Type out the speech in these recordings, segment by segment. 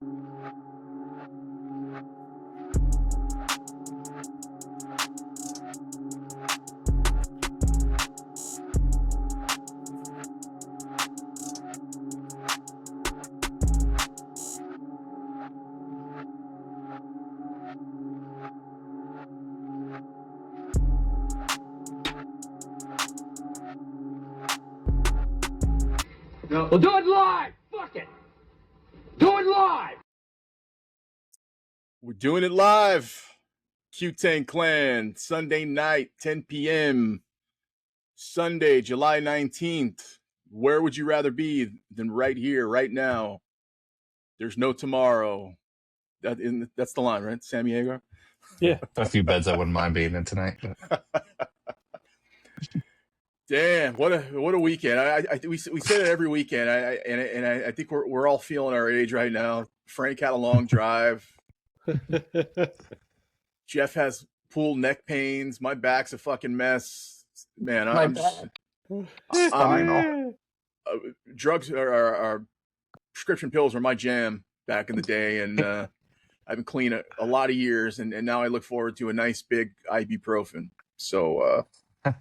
No. We'll do it live. Fuck it. Do it live. We're doing it live. Cue Tang Clan, Sunday night, 10 p.m. Sunday, July 19th. Where would you rather be than right here, right now? There's no tomorrow. That's the line, right? Sammy Hagar? Yeah. A few beds I wouldn't mind being in tonight. Damn, what a weekend! We say it every weekend. I think we're all feeling our age right now. Frank had a long drive. Jeff has pool neck pains. My back's a fucking mess, man. Drugs are prescription pills were my jam back in the day, and I've been clean a lot of years, and now I look forward to a nice big ibuprofen. So as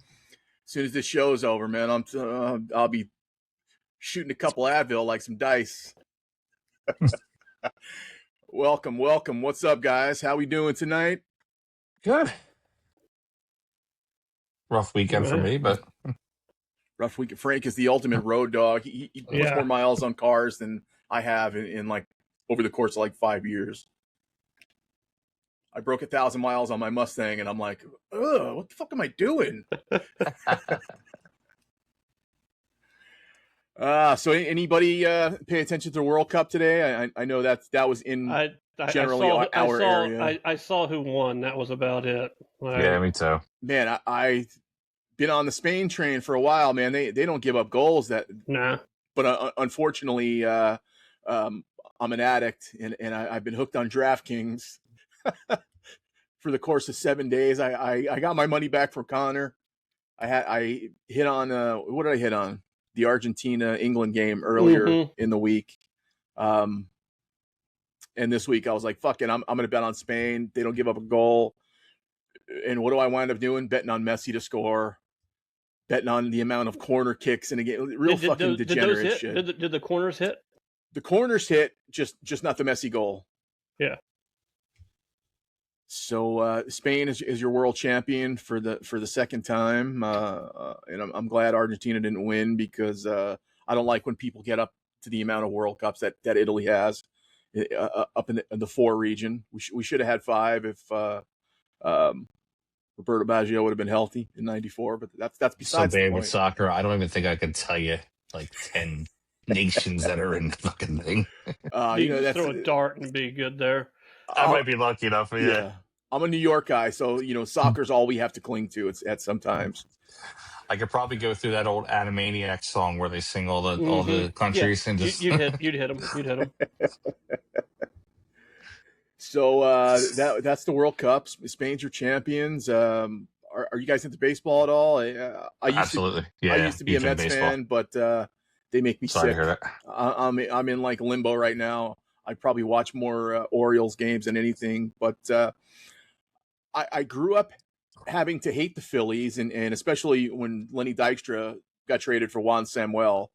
soon as this show's over, man, I'll be shooting a couple Advil like some dice. Welcome. What's up, guys? How we doing tonight? Good. Rough weekend for me, but rough weekend. Frank is the ultimate road dog. He puts more miles on cars than I have in like over the course of like 5 years. I broke 1,000 miles on my Mustang, and I'm like, ugh, what the fuck am I doing? So anybody pay attention to the World Cup today? I know that was in our area. I saw who won. That was about it. Yeah, me too. Man, I've been on the Spain train for a while, man. They don't give up goals. Nah. But unfortunately, I'm an addict, and I've been hooked on DraftKings for the course of 7 days. I got my money back from Connor. I hit on what did I hit on? The Argentina-England game earlier in the week. And this week I was like, fuck it, I'm going to bet on Spain. They don't give up a goal. And what do I wind up doing? Betting on Messi to score. Betting on the amount of corner kicks in a game. Real fucking degenerate shit. Did the corners hit? The corners hit, just not the Messi goal. Yeah. So Spain is your world champion for the second time, and I'm glad Argentina didn't win because I don't like when people get up to the amount of World Cups that Italy has up in the 4 region. We should have had 5 if Roberto Baggio would have been healthy in '94, but that's besides so the bad point. with soccer. I don't even think I could tell you like 10 nations that are in the fucking thing. You throw a dart and be good there. I might be lucky enough. Yeah. I'm a New York guy, so soccer's all we have to cling to. It's at sometimes. I could probably go through that old Animaniacs song where they sing all the countries and just you'd hit them. So that's the World Cup. Spain's your champions. Are you guys into baseball at all? Absolutely. I used to be a Mets fan, but they make me sick. To hear that. I'm in like limbo right now. I probably watch more Orioles games than anything, but I grew up having to hate the Phillies, and especially when Lenny Dykstra got traded for Juan Samuel.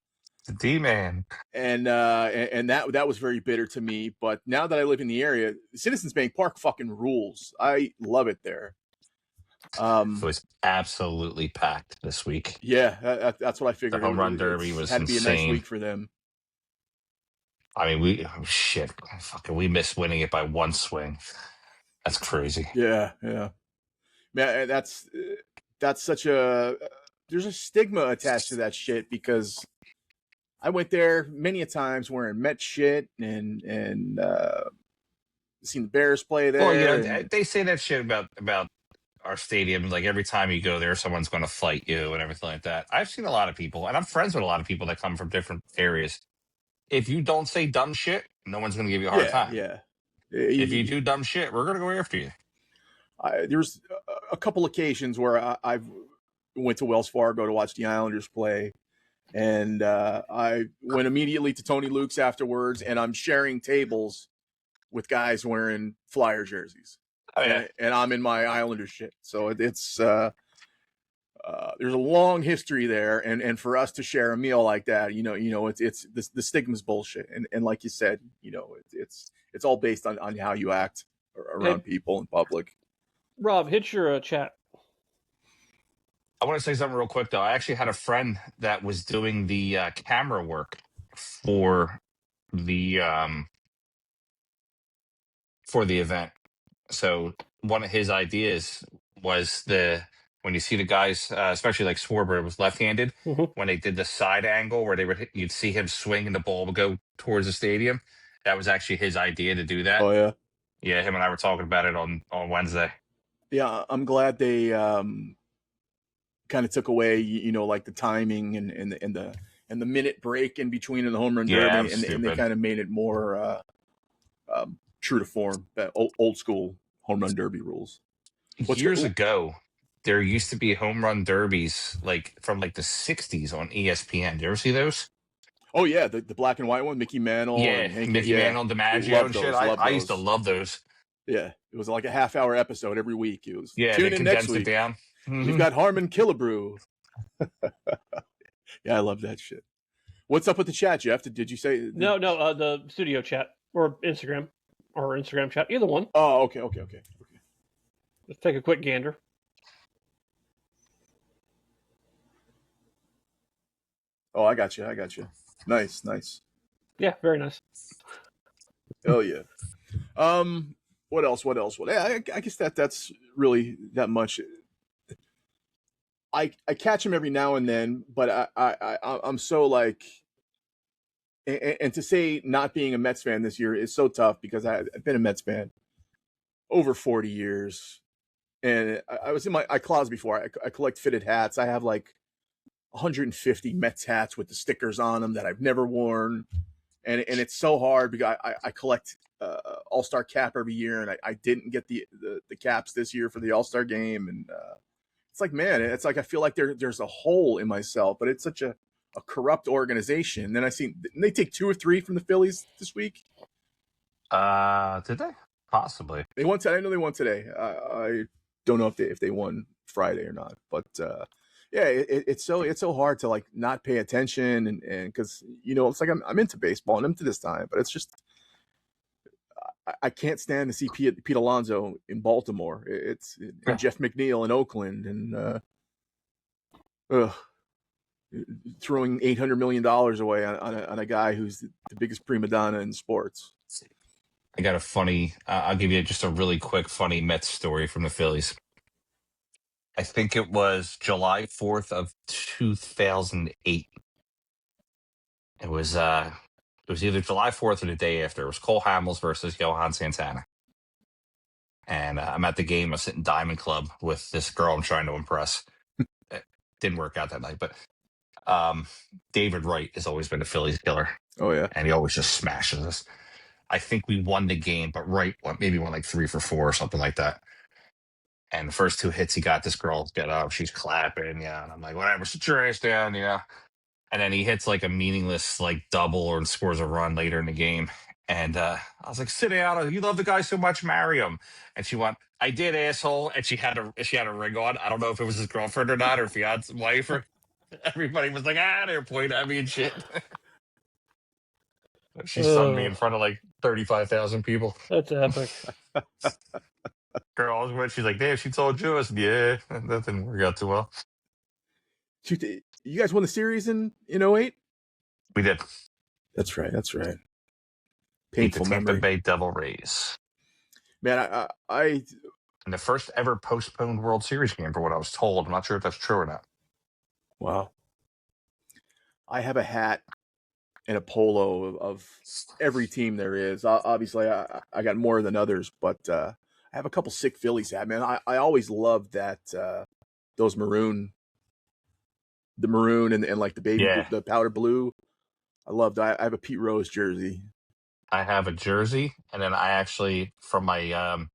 The D-man. And that was very bitter to me. But now that I live in the area, Citizens Bank Park fucking rules. I love it there. It was absolutely packed this week. Yeah, that's what I figured. The home run derby was had to be a insane. nice week for them. I mean, we missed winning it by 1 swing. That's crazy. Yeah. Man, that's such a there's a stigma attached to that shit because I went there many a times wearing Met shit and seen the Bears play there. Well, they say that shit about our stadium. Like every time you go there, someone's going to fight you and everything like that. I've seen a lot of people, and I'm friends with a lot of people that come from different areas. If you don't say dumb shit, no one's going to give you a hard time. Yeah. If you do dumb shit, we're going to go after you. There's a couple occasions where I went to Wells Fargo to watch the Islanders play, and I went immediately to Tony Luke's afterwards, and I'm sharing tables with guys wearing Flyer jerseys. Oh, yeah. And I'm in my Islander shit. So it's there's a long history there, and for us to share a meal like that, it's the stigma's bullshit, and like you said, it's all based on how you act around people in public. Rob, hit your chat. I want to say something real quick though. I actually had a friend that was doing the camera work for the event. So one of his ideas was when you see the guys, especially like Schwarber was left-handed, when they did the side angle where you'd see him swing and the ball would go towards the stadium. That was actually his idea to do that. Oh yeah, yeah. Him and I were talking about it on Wednesday. Yeah, I'm glad they kind of took away, like the timing and the minute break in between in the home run derby, and they kind of made it more true to form, that old school home run derby rules. Years ago, there used to be home run derbies from the 60s on ESPN. Did you ever see those? Oh yeah, the black and white one, Mickey Mantle. Yeah, and Hank, Mickey Mantle, DiMaggio and shit. I used to love those. Yeah, it was like a half-hour episode every week. It was tune in next week. It down. We've got Harmon Killebrew. Yeah, I love that shit. What's up with the chat, Jeff? Did you say no? The studio chat or Instagram chat, either one. Oh, okay. Let's take a quick gander. Oh, I got you. Nice. Yeah, very nice. Oh yeah. What else? Well, yeah, I guess that's really that much. I catch him every now and then, but I'm so like, and to say not being a Mets fan this year is so tough because I've been a Mets fan over 40 years, and I was in my closet before. I collect fitted hats. I have like 150 Mets hats with the stickers on them that I've never worn, and it's so hard because I collect All-Star cap every year, and I didn't get the caps this year for the All-Star game, and it's like, man, it's like I feel like there's a hole in myself, but it's such a corrupt organization. Then didn't they take 2 or 3 from the Phillies this week? Did they? Possibly. They won today. I know they won today. I don't know if they won Friday or not, but yeah, it's so hard to like not pay attention and because it's like I'm into baseball and I'm into this time, but it's just I can't stand to see Pete Alonso in Baltimore. It's Jeff McNeil in Oakland and throwing $800 million away on a guy who's the biggest prima donna in sports. I got a funny. I'll give you just a really quick funny Mets story from the Phillies. I think it was July 4th of 2008. It was either July 4th or the day after. It was Cole Hamels versus Johan Santana. And I'm at the game. I sit in Diamond Club with this girl I'm trying to impress. It didn't work out that night, but David Wright has always been a Phillies killer. Oh, yeah. And he always just smashes us. I think we won the game, but Wright maybe won like 3 for 4 or something like that. And the first 2 hits he got, this girl get up, she's clapping, yeah. And I'm like, whatever, sit your ass down, yeah. And then he hits like a meaningless like double or scores a run later in the game. And I was like, sit down. You love the guy so much, marry him. And she went, I did, asshole. And she had a ring on. I don't know if it was his girlfriend or not, or fiance, wife, or everybody was like, they're pointing at me and shit. She sunned me in front of like 35,000 people. That's epic. Girl, I was with. She's like, damn, she told you. I said, yeah, that didn't work out too well. You guys won the series in 08? We did. That's right. Painful memory. Tampa Bay Devil Rays. Man, I and the first ever postponed World Series game, for what I was told. I'm not sure if that's true or not. Wow. I have a hat and a polo of every team there is. Obviously, I got more than others, but I have a couple sick Phillies hats, man. I always loved that those maroon and like the baby the powder blue. I have a Pete Rose jersey. I have a jersey, and then I actually, from my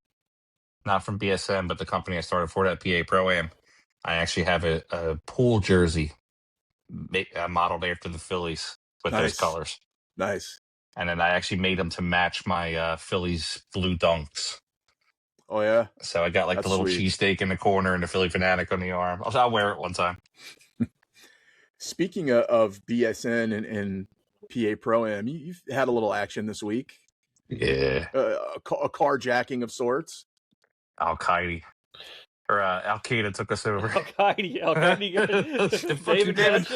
not from BSM, but the company I started for, that PA Pro-Am, I actually have a pool jersey modeled after the Phillies with those colors. Nice. And then I actually made them to match my Phillies blue dunks. Oh yeah, So I got like that's the little sweet. cheesesteak in the corner and the Philly Fanatic on the arm. I'll wear it one time. Speaking of BSN and PA Pro Am, you've had a little action this week. Yeah. A carjacking of sorts. Al Qaeda. Or Al Qaeda took us over. David David.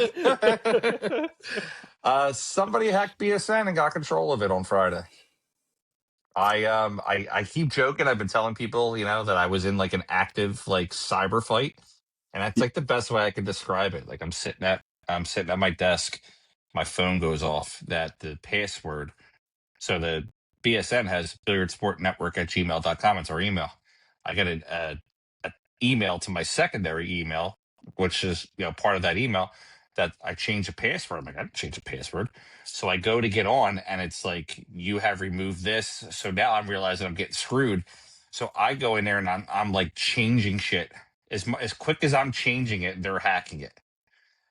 Somebody hacked BSN and got control of it on Friday. I keep joking. I've been telling people, that I was in like an active like cyber fight, and that's like the best way I can describe it. Like I'm sitting at my desk, my phone goes off. That the password. So the BSN has billiardsportnetwork@gmail.com. It's our email. I get an email to my secondary email, which is part of that email, that I change a password. I'm like, I didn't change a password. So I go to get on, and it's like, you have removed this. So now I'm realizing I'm getting screwed. So I go in there and I'm like changing shit as quick as I'm changing it. They're hacking it.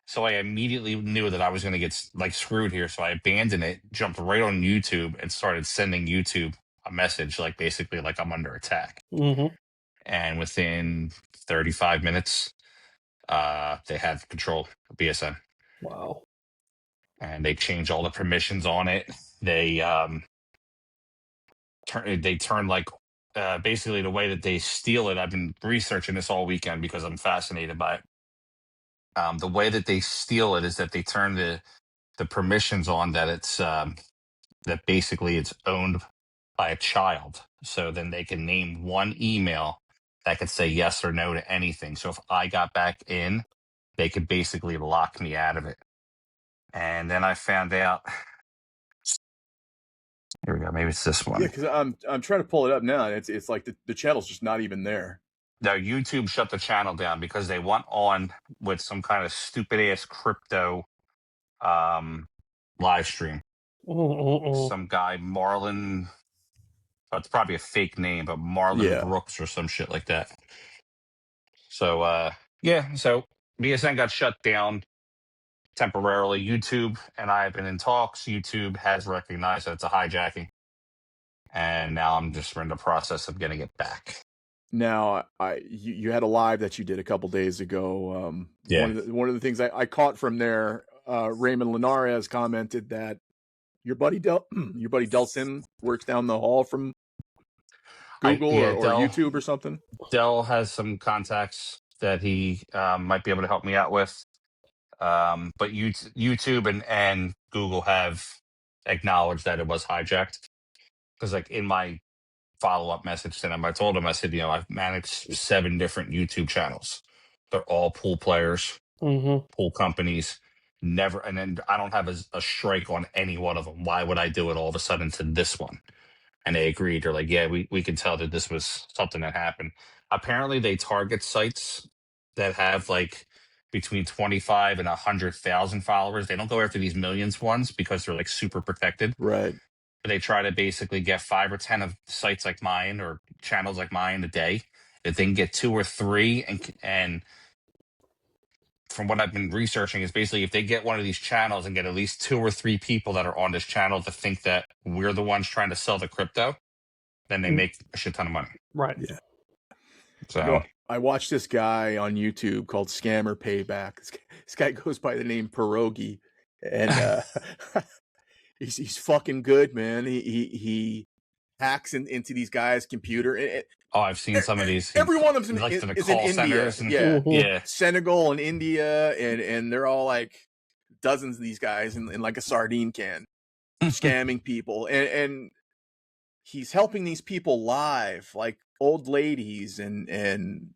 So I immediately knew that I was going to get like screwed here. So I abandoned it, jumped right on YouTube, and started sending YouTube a message, like basically like I'm under attack. Mm-hmm. And within 35 minutes, they had control of BSN. Wow. And they changed all the permissions on it. They turn like basically the way that they steal it. I've been researching this all weekend because I'm fascinated by it. The way that they steal it is that they turn the permissions on that it's that basically it's owned by a child. So then they can name one email that could say yes or no to anything. So if I got back in, they could basically lock me out of it. And then I found out. Here we go. Maybe it's this one. Yeah, because I'm trying to pull it up now, and it's like the channel's just not even there. Now YouTube shut the channel down because they went on with some kind of stupid ass crypto live stream. Some guy, Marlon. It's probably a fake name, but Marlon Brooks or some shit like that. So so BSN got shut down temporarily. YouTube and I have been in talks. YouTube has recognized that it's a hijacking, and now I'm just in the process of getting it back. Now, you had a live that you did a couple days ago. One of the things I caught from there, Raymond Linares commented that your buddy Delson works down the hall from Google or YouTube or something. Dell has some contacts that he might be able to help me out with. But YouTube and Google have acknowledged that it was hijacked. Because like in my follow-up message to them, I told him, I said, I've managed 7 different YouTube channels. They're all pool players, pool companies. Never, and then I don't have a strike on any one of them. Why would I do it all of a sudden to this one? And they agreed. They're like, yeah, we can tell that this was something that happened. Apparently, they target sites that have like between 25 and 100,000 followers. They don't go after these millions ones because they're like super protected. Right. But they try to basically get 5 or 10 of sites like mine or channels like mine a day. If they can get 2 or 3, and from what I've been researching, is basically if they get one of these channels and get at least 2 or 3 people that are on this channel to think that we're the ones trying to sell the crypto, then they make a shit ton of money. Right. Yeah. So I watched this guy on YouTube called Scammer Payback. This guy goes by the name Pierogi, and he's fucking good, man. He hacks into these guys' computer. I've seen some of these. Every one of them like is the in call India. centers and Yeah. Senegal and India, and they're all like dozens of these guys in like a sardine can, scamming people, and he's helping these people live, like old ladies and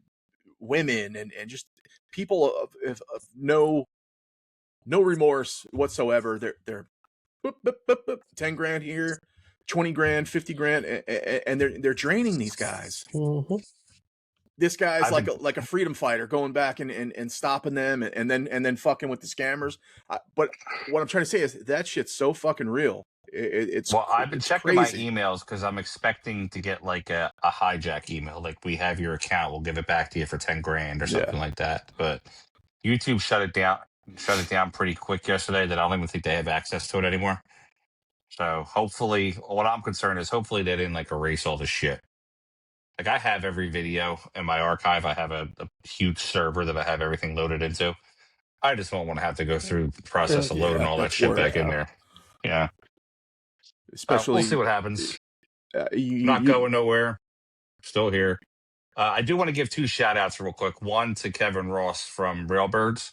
women and just people of no remorse whatsoever. They're boop, boop, boop, boop, 10 grand here, 20 grand, 50 grand, and they're draining these guys. This guy's like a freedom fighter going back and stopping them and then fucking with the scammers. But what I'm trying to say is that shit's so fucking real. I've been checking crazy. My emails because I'm expecting to get like a hijack email, like we have your account, we'll give it back to you for 10 grand or something like that. But YouTube shut it down pretty quick yesterday that I don't even think they have access to it anymore. So hopefully, what I'm concerned is hopefully they didn't like erase all the shit. Like I have every video in my archive. I have a huge server that I have everything loaded into. I just don't want to have to go through the process of loading Yeah, all that that's shit work. back in there. Yeah. We'll see Especially what happens. Not you. going nowhere. Still here. I do want to give 2 shout outs real quick. One to Kevin Ross from Railbirds.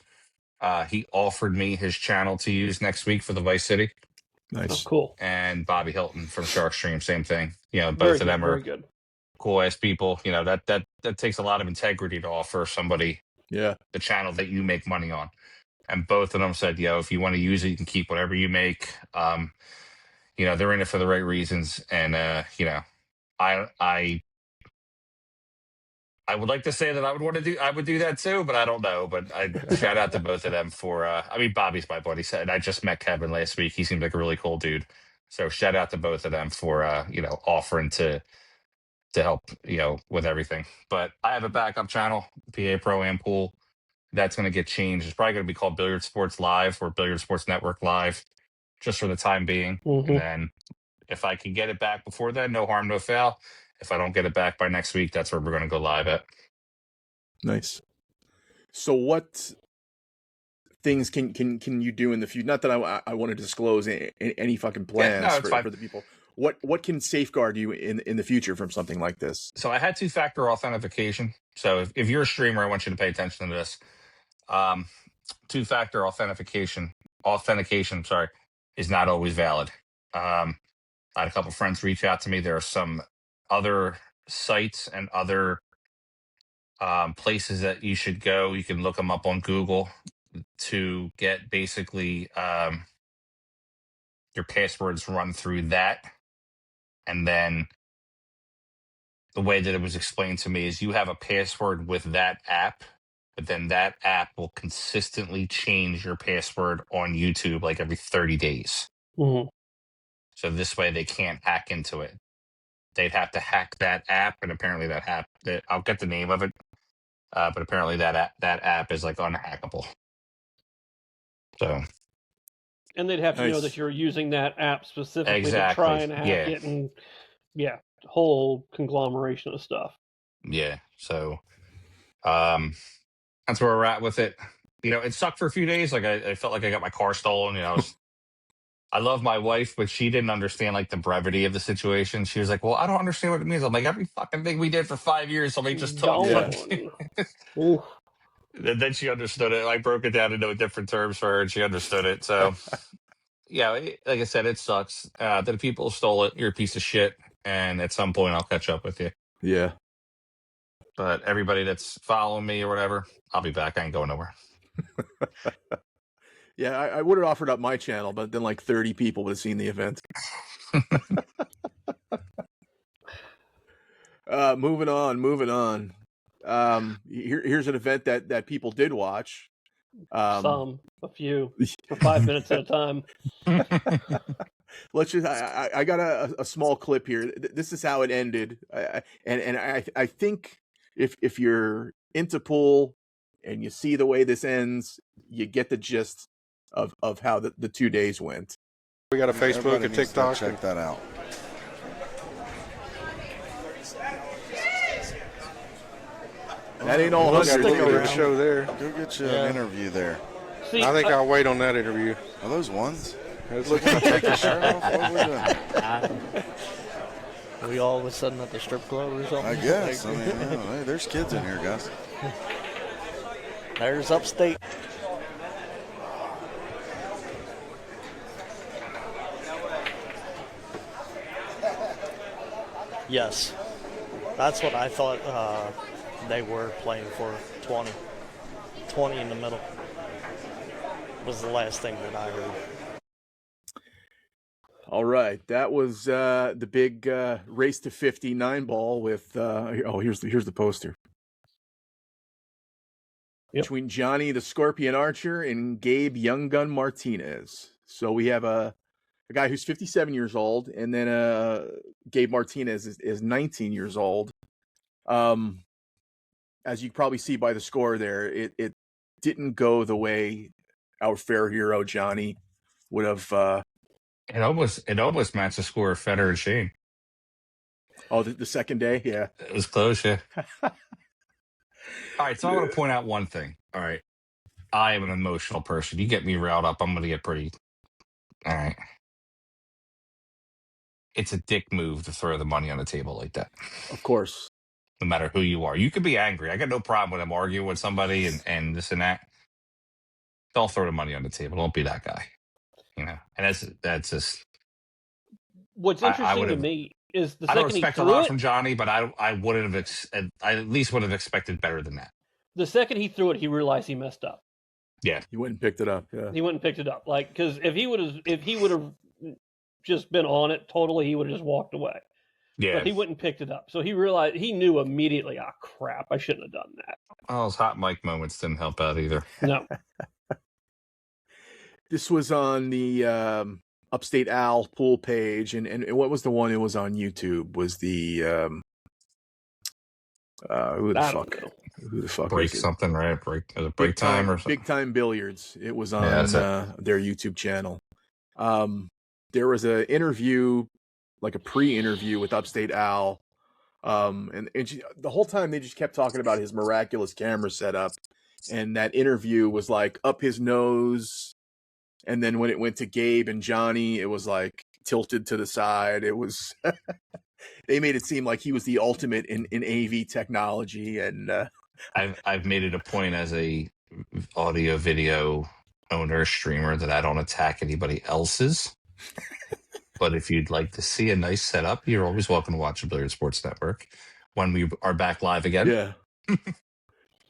He offered me his channel to use next week for the Vice City. Oh, Nice. cool. And Bobby Hilton from Sharkstream, same thing. You know, Very both of good. them Very are good. cool ass people. You know, that takes a lot of integrity to offer somebody Yeah. the channel that you make money on. And both of them said, yo, if you want to use it, you can keep whatever you make. You know, they're in it for the right reasons. And you know, I would like to say that I would do that too, but I don't know. But I shout out to both of them for I mean Bobby's my buddy, and I just met Kevin last week. He seems like a really cool dude. So shout out to both of them for you know, offering to help, you know, with everything. But I have a backup channel, PA Pro Am Pool. That's gonna get changed. It's probably gonna be called Billiard Sports Live or Billiard Sports Network Live, just for the time being. And then if I can get it back before then, no harm, no foul. If I don't get it back by next week, that's where we're gonna go live at. Nice. So what things can you do in the future? Not that I want to disclose any fucking Yeah, no, plans it's fine. for the people. What can safeguard you in the future from something like this? So I had 2-factor authentication. So if you're a streamer, I want you to pay attention to this. 2-factor authentication, sorry, is not always valid. I had a couple friends reach out to me. There are some other sites and other places that you should go. You can look them up on Google to get basically your passwords run through that. And then the way that it was explained to me is you have a password with that app, but then that app will consistently change your password on YouTube like every 30 days. Mm-hmm. So this way they can't hack into it. They'd have to hack that app, and apparently that app, I'll get the name of it, but apparently that app is like unhackable. So And they'd have to know Nice. that you're using that app specifically to Exactly. try and hack it, and whole conglomeration of stuff. Yeah. So that's where we're at with it. You know, it sucked for a few days. Like I felt like I got my car stolen. You know, I love my wife, but she didn't understand like the brevity of the situation. She was like, "Well, I don't understand what it means." I'm like, "Every fucking thing we did for 5 years, somebody just took." Gone. Oof. And then she understood it. I broke it down into different terms for her, and she understood it. So, yeah, like I said, it sucks. The people stole it. You're a piece of shit. And at some point, I'll catch up with you. Yeah. But everybody that's following me or whatever, I'll be back. I ain't going nowhere. Yeah, I would have offered up my channel, but then like 30 people would have seen the event. Moving on. Here's an event that people did watch. A few, for 5 minutes at a time. Let's just. I got a small clip here. This is how it ended, and I think if you're into pool and you see the way this ends, you get the gist of how the 2 days went. We got a Facebook Everybody and needs to TikTok. check that out. That ain't all Look at hundred. Look at the it. show there. Go get you an interview there. See, I think I'll wait on that interview. Are those ones? That's- Look, take your shirt off. What are we doing? Are we all of a sudden at the strip club or something? I guess. I mean, hey, there's kids in here, guys. There's upstate. Yes. That's what I thought they were playing for. 20. 20 in the middle was the last thing that I heard. All right, that was the big race to 59 ball with. Here's the poster. Yep. Between Johnny the Scorpion Archer and Gabe Young Gun Martinez. So we have a guy who's 57 years old, and then Gabe Martinez is 19 years old. As you probably see by the score there, it didn't go the way our fair hero Johnny would have It almost matched the score of Federer and Shane. Oh, the second day, yeah. It was close, yeah. All right, so I want to point out one thing. All right, I am an emotional person. You get me riled up, I'm going to get pretty. All right. It's a dick move to throw the money on the table like that. Of course. No matter who you are. You could be angry. I got no problem with them arguing with somebody and this and that. Don't throw the money on the table. Don't be that guy. You know, and that's just. What's interesting to me is the I don't second he expect a threw lot it. from Johnny, but I wouldn't have. I at least would have expected better than that. The second he threw it, he realized he messed up. Yeah, He went and picked it up. Yeah. He went and picked it up, like because if he would have just been on it totally, he would have just walked away. yeah. But he went and picked it up, so he realized he knew immediately. Ah, crap! I shouldn't have done that. Oh, those hot mic moments didn't help out either. No, This was on the Upstate Al pool page, and what was the one it was on YouTube? Was the who the I fuck? don't know. Who the fuck? Break was it? something, right? Break time or something. Big Time Billiards. It was on Yeah, that's their YouTube channel. There was an interview, like a pre-interview with Upstate Al, and the whole time they just kept talking about his miraculous camera setup, and that interview was like up his nose, and then when it went to Gabe and Johnny, it was like tilted to the side. It was they made it seem like he was the ultimate in AV technology, and I've made it a point as a audio video owner streamer that I don't attack anybody else's. But if you'd like to see a nice setup, you're always welcome to watch the Billiard Sports Network when we are back live again. yeah,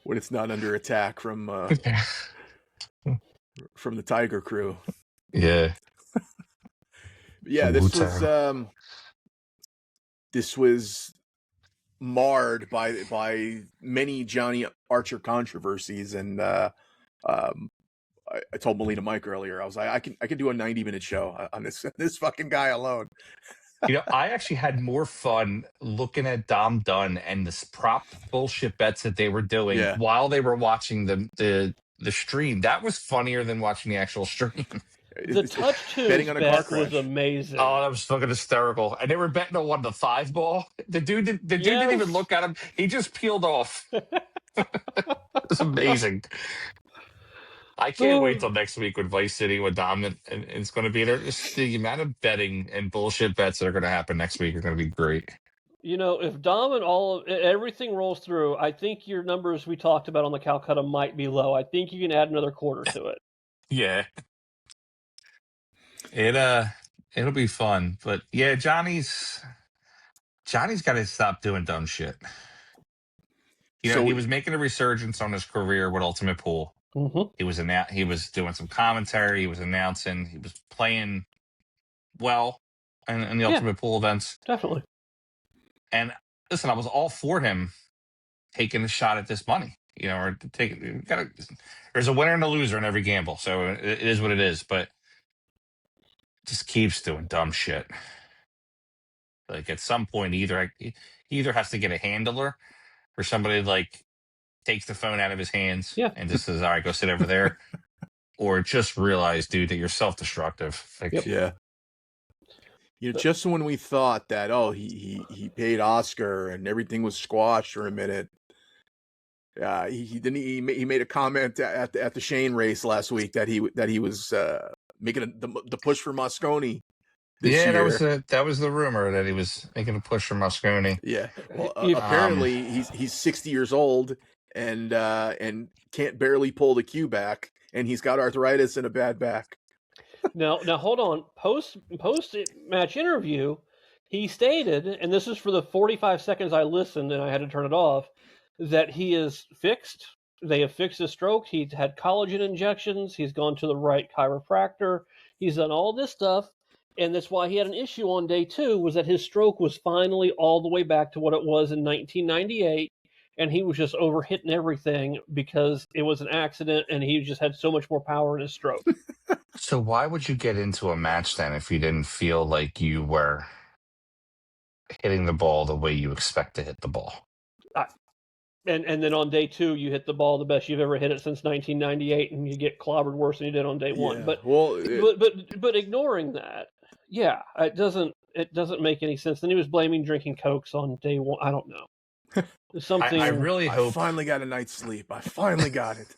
when it's not under attack from the Tiger Crew. Yeah. Yeah, this was marred by many Johnny Archer controversies, and I told Melina Mike earlier, I was like, I can do a 90-minute show on this fucking guy alone. You know, I actually had more fun looking at Dom Dunn and this prop bullshit bets that they were doing while they were watching the stream. That was funnier than watching the actual stream. The touch tunes bet was amazing. Oh, that was fucking hysterical. And they were betting on 1-5 ball. The dude didn't even look at him. He just peeled off. It's amazing. I can't wait till next week with Vice City with Dom and it's going to be there. Just the amount of betting and bullshit bets that are going to happen next week are going to be great. You know, if Dom and everything rolls through, I think your numbers we talked about on the Calcutta might be low. I think you can add another quarter to it. Yeah. It'll be fun. But yeah, Johnny's got to stop doing dumb shit. You know, he was making a resurgence on his career with Ultimate Pool. Mm-hmm. He was doing some commentary. He was announcing. He was playing well in the Ultimate Pool events. Definitely. And listen, I was all for him taking a shot at this money. You know, or there's a winner and a loser in every gamble, so it is what it is. But just keeps doing dumb shit. Like at some point, he either has to get a handler or somebody like takes the phone out of his hands and just says, "All right, go sit over there," or just realize, dude, that you're self-destructive. Like, yeah. You know, just when we thought that, he paid Oscar and everything was squashed for a minute, he made a comment at the Shane race last week that he was making the push for Mosconi. Yeah, that was the rumor that he was making a push for Mosconi. Yeah, well, apparently he's 60 years old and can't barely pull the cue back, and he's got arthritis and a bad back. Now hold on. Post match interview, he stated, and this is for the 45 seconds I listened and I had to turn it off, that he is fixed. They have fixed his stroke. He's had collagen injections. He's gone to the right chiropractor. He's done all this stuff. And that's why he had an issue on day 2, was that his stroke was finally all the way back to what it was in 1998. And he was just overhitting everything because it was an accident and he just had so much more power in his stroke. So why would you get into a match then if you didn't feel like you were hitting the ball the way you expect to hit the ball? And then on day 2, you hit the ball the best you've ever hit it since 1998, and you get clobbered worse than you did on day 1. Yeah. But well, but ignoring that, Yeah, it doesn't make any sense. Then he was blaming drinking Cokes on day one. I don't know. Something. I really I hope finally got a night's sleep. I finally got it.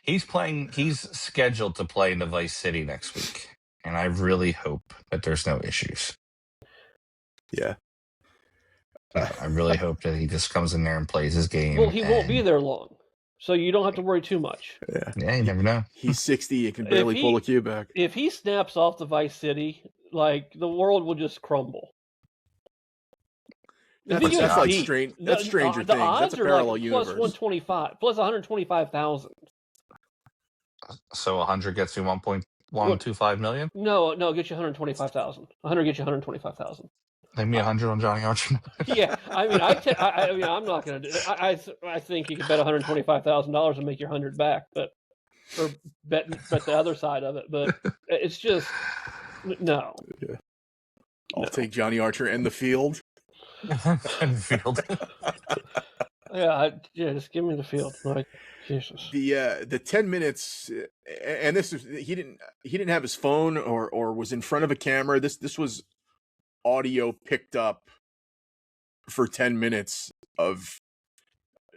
he's scheduled to play in the Vice City next week. And I really hope that there's no issues. Yeah. I really hope that he just comes in there and plays his game. Well, he won't be there long, so you don't have to worry too much. Yeah, you never know. He's 60 and can barely pull a cue back. If he snaps off the Vice City, like the world will just crumble. That's like that's Stranger Things. That's a parallel like universe. Plus 125, plus 125,000. So 100 gets you 1.125 million? No, it gets you 125,000. 100 gets you 125,000. Leave me 100 on Johnny Archer. Yeah, I mean, I'm not going to do it. I think you could bet $125,000 and make your 100 back, or bet the other side of it. But it's just no. Yeah. I'll take Johnny Archer and the field. And field. Yeah, just give me the field. Like Jesus. The 10 minutes, and this is he didn't have his phone or was in front of a camera. This was audio picked up for 10 minutes of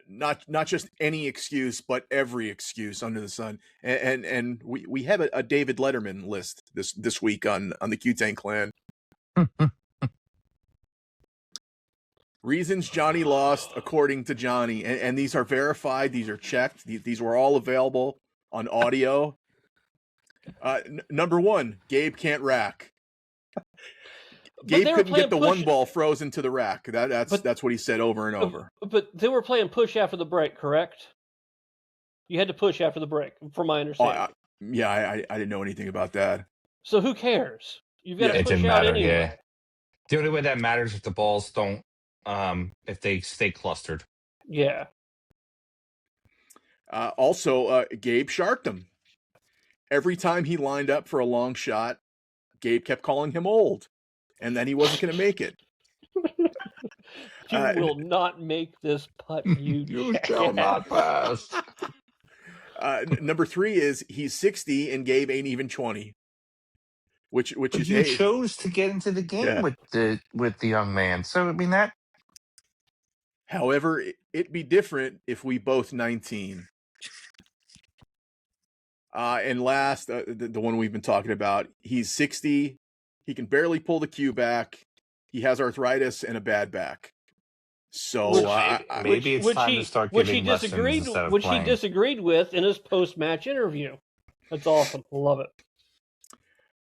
not just any excuse, but every excuse under the sun. And we have a David Letterman list this week on the Cue Tang Clan. Reasons Johnny lost according to Johnny, and these are verified. These are checked. These were all available on audio. Number one, Gabe can't rack. Gabe couldn't get the one ball frozen to the rack. That's what he said over and over. But they were playing push after the break, correct? You had to push after the break, from my understanding. I didn't know anything about that. So who cares? You've got to it push didn't out matter, anyway. yeah. The only way that matters if the balls don't, if they stay clustered. Yeah. Also, Gabe sharked him. Every time he lined up for a long shot, Gabe kept calling him old. And then he wasn't going to make it. You will not make this putt, you shall not pass. Number 3 is he's 60 and Gabe ain't even 20. Which is you chose to get into the game with the young man. So I mean that. However, it'd be different if we both 19. And last, the one we've been talking about, he's 60. He can barely pull the cue back. He has arthritis and a bad back. So maybe it's time to start giving lessons instead of playing. He disagreed with in his post-match interview. That's awesome. Love it.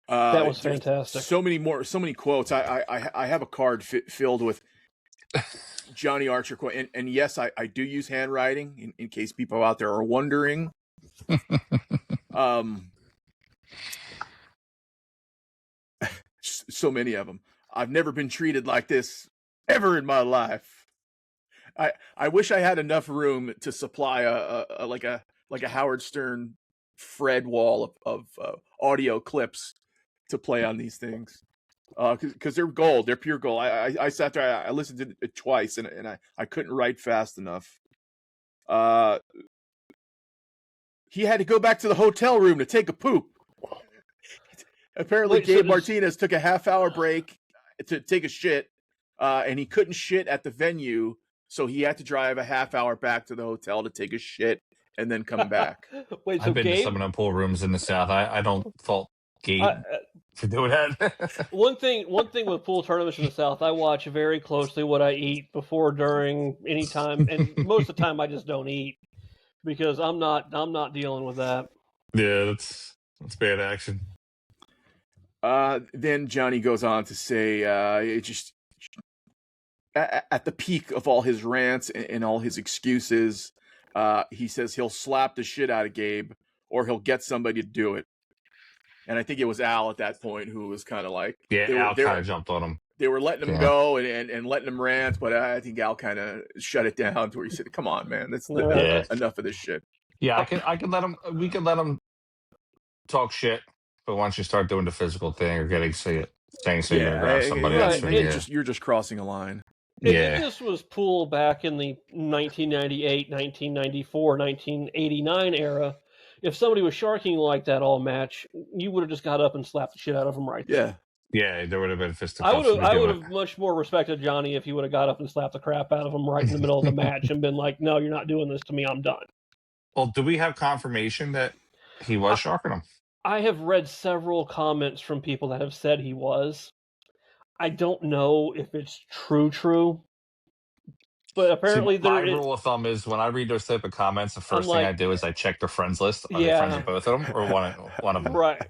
That was fantastic. So many quotes. I have a card filled with Johnny Archer quote, and yes, I do use handwriting in case people out there are wondering. So many of them. I've never been treated like this ever in my life. I wish I had enough room to supply a like a Howard Stern Fred wall of audio clips to play on these things, because they're gold. They're pure gold. I sat there. I listened to it twice, and I couldn't write fast enough. He had to go back to the hotel room to take a poop. Apparently, Gabe Martinez took a half-hour break to take a shit, and he couldn't shit at the venue, so he had to drive a half-hour back to the hotel to take a shit and then come back. Wait, so I've been Gabe, to some of them pool rooms in the South. I don't fault Gabe for doing that. one thing with pool tournaments in the South, I watch very closely what I eat before, during, any time, and most of the time I just don't eat because I'm not dealing with that. Yeah, that's bad action. Then Johnny goes on to say, it just at the peak of all his rants and all his excuses, he says he'll slap the shit out of Gabe or he'll get somebody to do it. And I think it was Al at that point who was kind of like, Al kind of jumped on him. They were letting him go and letting him rant, but I think Al kind of shut it down to where he said, "Come on, man, that's enough of this shit." Yeah, I can let him. We can let him talk shit. But once you start doing the physical thing or saying you're going to grab somebody else, you're just crossing a line. If this was pool back in the 1998, 1994, 1989 era, if somebody was sharking like that all match, you would have just got up and slapped the shit out of them right there. Yeah, there would have been I fisticuffs. would have much more respected Johnny if he would have got up and slapped the crap out of him right in the middle of the match and been like, "No, you're not doing this to me. I'm done." Well, do we have confirmation that he was shocking him? I have read several comments from people that have said he was. I don't know if it's true, but apparently my rule of thumb is when I read those type of comments, the first thing I do is I check their friends list. Are they friends with both of them or one of them? Right.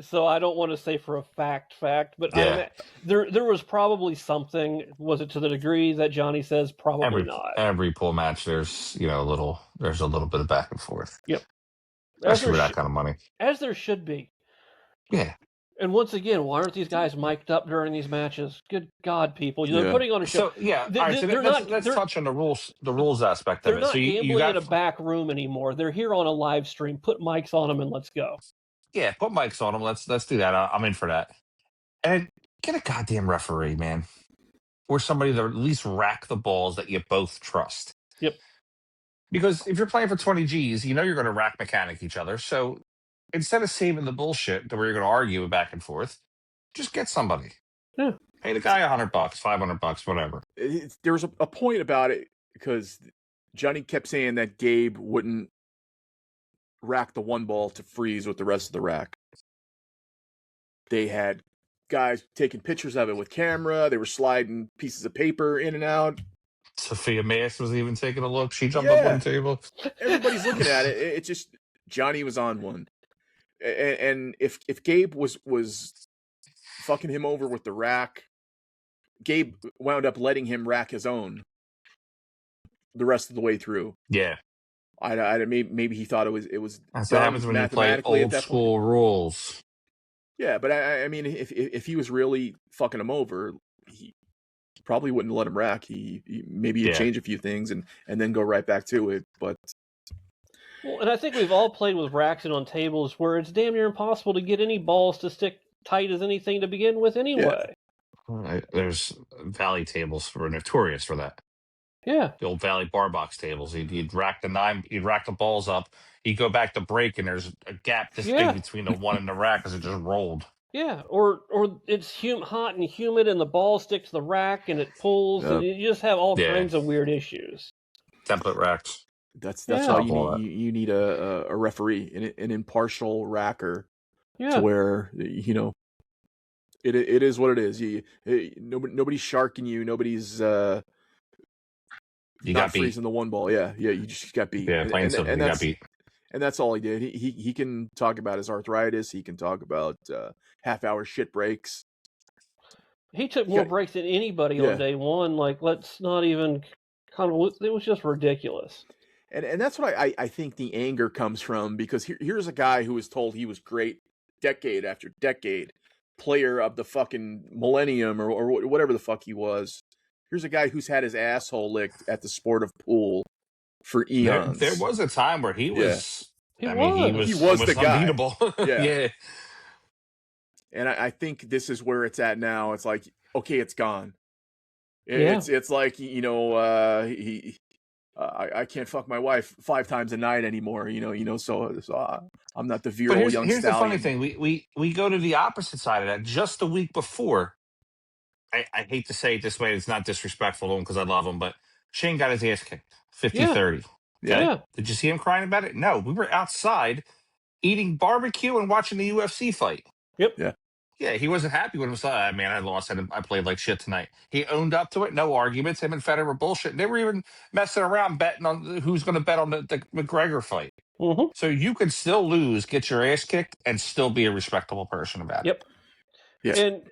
So I don't want to say for a fact, but Yeah. there was probably something. Was it to the degree that Johnny says? Probably not. Every pool match, there's a little bit of back and forth. Yep. Especially with that kind of money. As there should be. Yeah. And once again, why aren't these guys mic'd up during these matches? Good God, people! They're putting on a show. So yeah, all right, so let's touch on the rules aspect of it. They're not so gambling in a back room anymore. They're here on a live stream. Put mics on them and let's go. Yeah, put mics on them. Let's do that. I'm in for that. And get a goddamn referee, man, or somebody to at least rack the balls that you both trust. Yep. Because if you're playing for 20 G's, you know you're going to rack mechanic each other. So instead of saving the bullshit to where you're going to argue back and forth, just get somebody. Yeah. Pay the guy $100, $500, whatever. There was a point about it because Johnny kept saying that Gabe wouldn't rack the one ball to freeze with the rest of the rack. They had guys taking pictures of it with camera. They were sliding pieces of paper in and out. Sophia Mass was even taking a look. She jumped up on the table. Everybody's looking at it. It's just Johnny was on one. And if Gabe was fucking him over with the rack, Gabe wound up letting him rack his own the rest of the way through. Yeah. Maybe he thought it was That's what happens when you play old school rules. Yeah, but I mean, if he was really fucking him over, he probably wouldn't let him rack. He maybe he'd change a few things and then go right back to it. But and I think we've all played with racks and on tables where it's damn near impossible to get any balls to stick tight as anything to begin with anyway. Yeah. There's Valley tables were notorious for that. Yeah. The old Valley bar box tables. He'd rack the balls up. He'd go back to break, and there's a gap this big between the one and the rack as it just rolled. Yeah, or it's hot and humid, and the ball sticks to the rack, and it pulls, and you just have all kinds of weird issues. Template racks. That's all you need. You need a referee, an impartial racker, to where it is what it is. Nobody's sharking you. Nobody's you not got freezing beat. the one ball. Yeah, you just got beat. Yeah, plain simple. You got beat. And that's all he did. He can talk about his arthritis. He can talk about half-hour shit breaks. He took more breaks than anybody on day one. Like, let's not even it was just ridiculous. And that's what I think the anger comes from, because here's a guy who was told he was great decade after decade, player of the fucking millennium or whatever the fuck he was. Here's a guy who's had his asshole licked at the sport of pool for eons. There was a time where he was. He was the guy. Unbeatable. Yeah. And I think this is where it's at now. It's like, okay, it's gone. It's like, I can't fuck my wife 5 times a night anymore. So I'm not the virile young here's stallion. The funny thing. We go to the opposite side of that. Just a week before, I hate to say it this way, it's not disrespectful to him because I love him, but Shane got his ass kicked 50-30. Okay? Yeah. Did you see him crying about it? No. We were outside eating barbecue and watching the UFC fight. Yep. Yeah, he wasn't happy when it was like, man, I lost and I played like shit tonight. He owned up to it. No arguments. Him and Federer were bullshit. They were even messing around betting on who's going to bet on the McGregor fight. Mm-hmm. So you could still lose, get your ass kicked, and still be a respectable person about it. Yep. And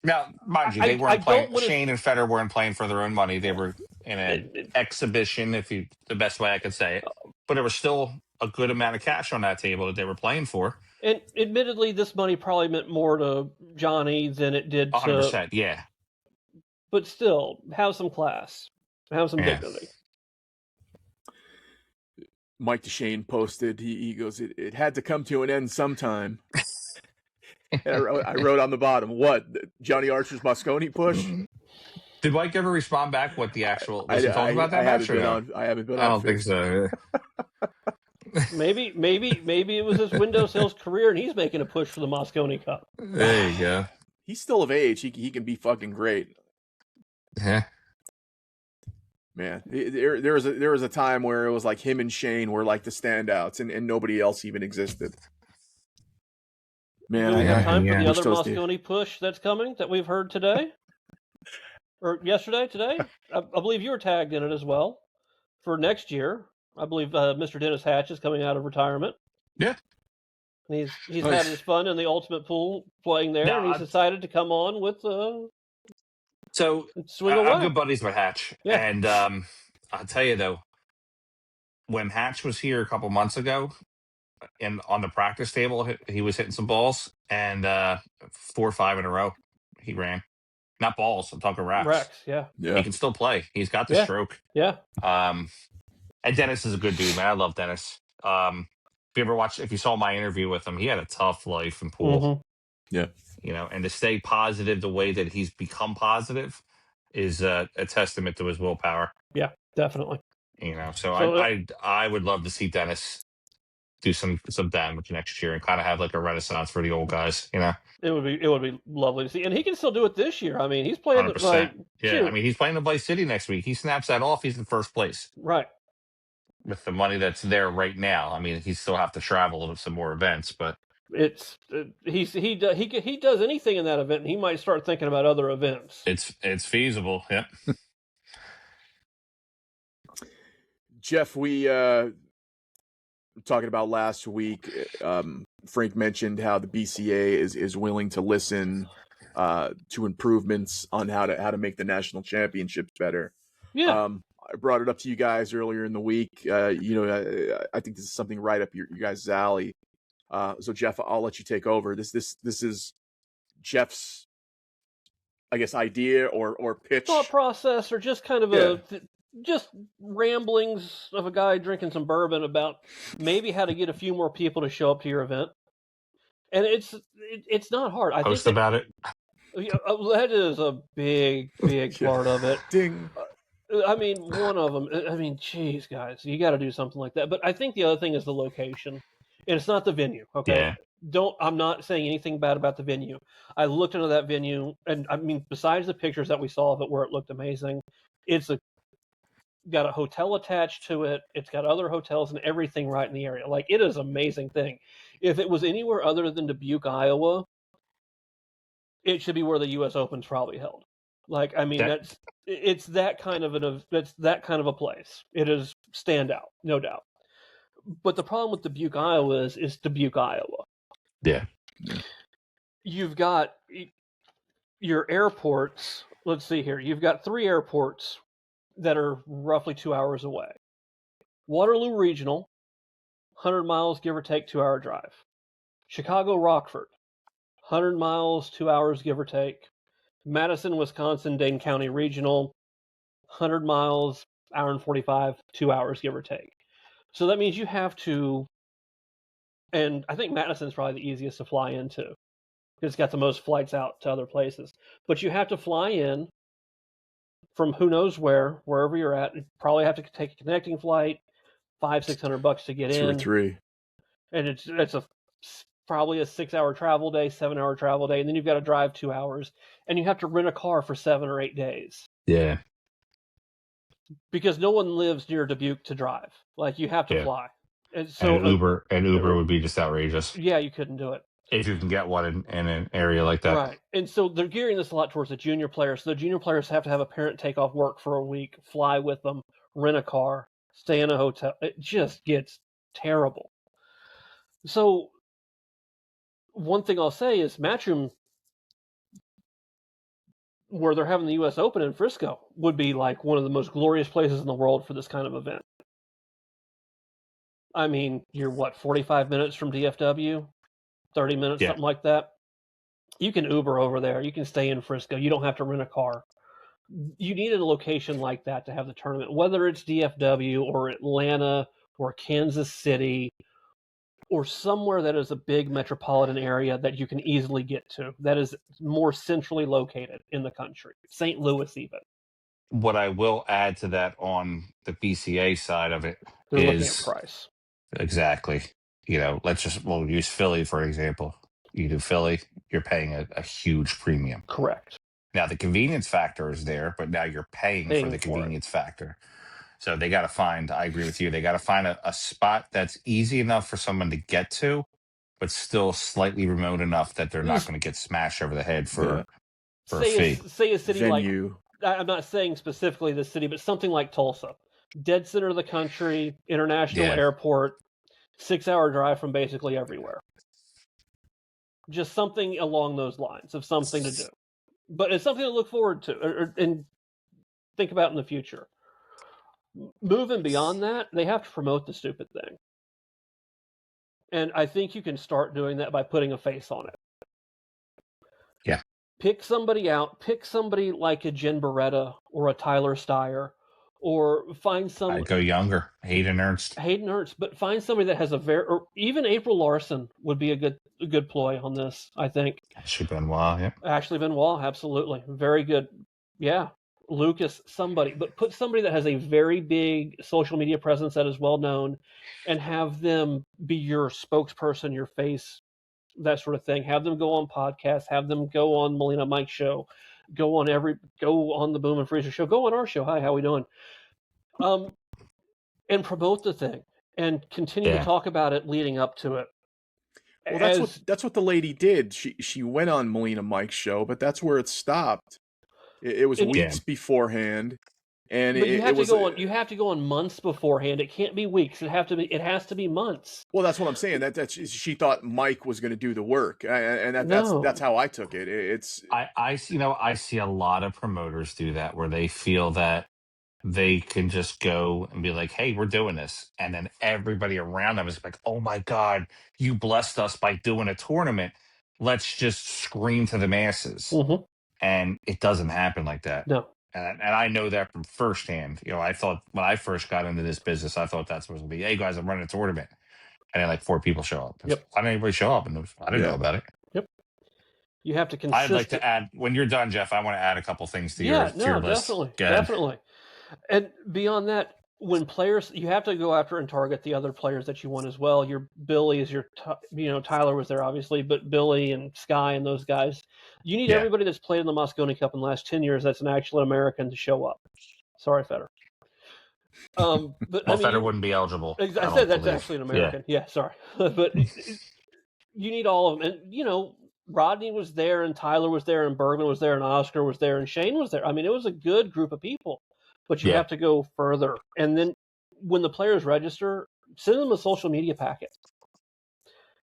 now, mind you, they weren't playing. Shane and Federer weren't playing for their own money. They were in an exhibition, the best way I could say it. But there was still a good amount of cash on that table that they were playing for. And admittedly, this money probably meant more to Johnny than it did to... 100%, yeah. But still, have some class. Have some dignity. Mike DeShane posted, he goes, it had to come to an end sometime. I wrote on the bottom, what, Johnny Archer's Mosconi push? Did Mike ever respond back what the actual... Was he talking about that match or no? I haven't been on. I don't think so. Maybe it was his window sales career and he's making a push for the Mosconi Cup. There you go. he's still of age. He can be fucking great. Yeah. Man, there was a time where it was like him and Shane were like the standouts, and nobody else even existed. Man, Do we have time for the wish other those days- Moscone push that's coming that we've heard today? Or yesterday, today? I believe you were tagged in it as well. For next year, I believe Mr. Dennis Hatch is coming out of retirement. Yeah. And he's Nice. had his fun in the Ultimate Pool playing there, No, and he's decided to come on with So swing away. I'm good buddies with Hatch. Yeah. And I'll tell you, though, when Hatch was here a couple months ago, and on the practice table, he was hitting some balls, and 4 or 5 in a row he ran. Not balls, I'm talking racks. Rex, yeah. He can still play. He's got the Yeah. stroke. Yeah. And Dennis is a good dude, man. I love Dennis. If you saw my interview with him, he had a tough life in pool. Mm-hmm. Yeah. You know, and to stay positive the way that he's become positive is a testament to his willpower. Yeah, definitely. You know, so I would love to see Dennis do some damage next year and kind of have like a renaissance for the old guys. You know, it would be lovely to see, and he can still do it this year. I mean, he's playing 100%. like Yeah, I mean, he's playing the Vice City next week. He snaps that off, he's in first place. Right. With the money that's there right now. I mean, he still have to travel to some more events, but it's he does anything in that event, and he might start thinking about other events. it's feasible. Yep. Jeff, we were talking about last week. Frank mentioned how the BCA is willing to listen to improvements on how to make the national championships better. Yeah. I brought it up to you guys earlier in the week. I think this is something right up your guys' alley. So Jeff, I'll let you take over. This is Jeff's, I guess, idea or pitch, thought process, or just kind of just ramblings of a guy drinking some bourbon about maybe how to get a few more people to show up to your event. And it's not hard. I Post think about it. That is a big part of it. Ding. I mean, one of them. I mean, geez, guys, you got to do something like that. But I think the other thing is the location, and it's not the venue. Okay, I'm not saying anything bad about the venue. I looked into that venue, and I mean, besides the pictures that we saw of it, where it looked amazing, it's got a hotel attached to it. It's got other hotels and everything right in the area. Like, it is an amazing thing. If it was anywhere other than Dubuque, Iowa, it should be where the U.S. Open's probably held. Like, I mean, it's that kind of a place. It is standout, no doubt. But the problem with Dubuque, Iowa is Dubuque, Iowa. Yeah. You've got your airports. Let's see here. You've got 3 airports that are roughly 2 hours away. Waterloo Regional, 100 miles, give or take, 2-hour drive. Chicago Rockford, 100 miles, 2 hours, give or take. Madison, Wisconsin, Dane County Regional, 100 miles, hour and 45, 2 hours, give or take. So that means you have to, and I think Madison's probably the easiest to fly into, because it's got the most flights out to other places. But you have to fly in from who knows wherever you're at. You probably have to take a connecting flight, $500-$600 to get in. 2 or 3. And it's probably a 6-hour travel day, 7-hour travel day, and then you've got to drive 2 hours, and you have to rent a car for 7 or 8 days. Yeah. Because no one lives near Dubuque to drive. Like, you have to fly. And so Uber would be just outrageous. Yeah, you couldn't do it. If you can get one in an area like that. Right. And so they're gearing this a lot towards the junior players. So the junior players have to have a parent take off work for a week, fly with them, rent a car, stay in a hotel. It just gets terrible. So one thing I'll say is Matchroom, where they're having the U.S. Open in Frisco, would be like one of the most glorious places in the world for this kind of event. I mean, you're 45 minutes from DFW? 30 minutes, something like that. You can Uber over there. You can stay in Frisco. You don't have to rent a car. You need a location like that to have the tournament, whether it's DFW or Atlanta or Kansas City or somewhere that is a big metropolitan area that you can easily get to, that is more centrally located in the country. St. Louis even. What I will add to that on the BCA side of it They're looking is at price. Exactly. You know, we'll use Philly for example. you do Philly, you're paying a huge premium. Correct. Now the convenience factor is there, but now you're paying for the convenience factor. So they got to find, I agree with you, they got to find a spot that's easy enough for someone to get to, but still slightly remote enough that they're not going to get smashed over the head for a fee. Say a city Venue. like, I'm not saying specifically the city, but something like Tulsa. Dead center of the country, international airport, 6-hour drive from basically everywhere. Just something along those lines of something to do. But it's something to look forward to and think about in the future. Moving beyond that, they have to promote the stupid thing. And I think you can start doing that by putting a face on it. Yeah. Pick somebody out. Pick somebody like a Jen Beretta or a Tyler Steyer, or find some. I'd go younger, Hayden Ernst, but find somebody that has or even April Larson would be a good ploy on this. I think. Ashley Benoit, yeah. Ashley Benoit, absolutely, very good. Yeah, Lucas, somebody, but put somebody that has a very big social media presence that is well known, and have them be your spokesperson, your face, that sort of thing. Have them go on podcasts, have them go on Melina Mike's show, go on the Boom and Freezer show, go on our show. Hi, how we doing? And promote the thing and continue to talk about it leading up to it. Well, that's what the lady did. She went on Melina Mike's show, but that's where it stopped. It was weeks beforehand, and but you have to go on months beforehand. It can't be weeks. It has to be months. Well, that's what I'm saying. That she thought Mike was going to do the work, and that's how I took it. I see a lot of promoters do that, where they feel that they can just go and be like, hey, we're doing this. And then everybody around them is like, oh my God, you blessed us by doing a tournament. Let's just scream to the masses. Mm-hmm. And it doesn't happen like that. No. And I know that from firsthand. I thought when I first got into this business, I thought that's supposed to be, hey guys, I'm running a tournament. And then like 4 people show up. Yep. Why didn't anybody show up? And I didn't know about it. Yep. You have to I'd like to add, when you're done, Jeff, I want to add a couple things to your list. Definitely. And beyond that, when players, you have to go after and target the other players that you want as well. Your Billy's, Tyler was there obviously, but Billy and Sky and those guys. You need everybody that's played in the Mosconi Cup in the last 10 years that's an actual American to show up. Sorry, Feder. But Feder wouldn't be eligible. I said that's actually an American. Yeah, sorry. But you need all of them. And, Rodney was there, and Tyler was there, and Bergman was there, and Oscar was there, and Shane was there. I mean, it was a good group of people. But you have to go further. And then when the players register, send them a social media packet.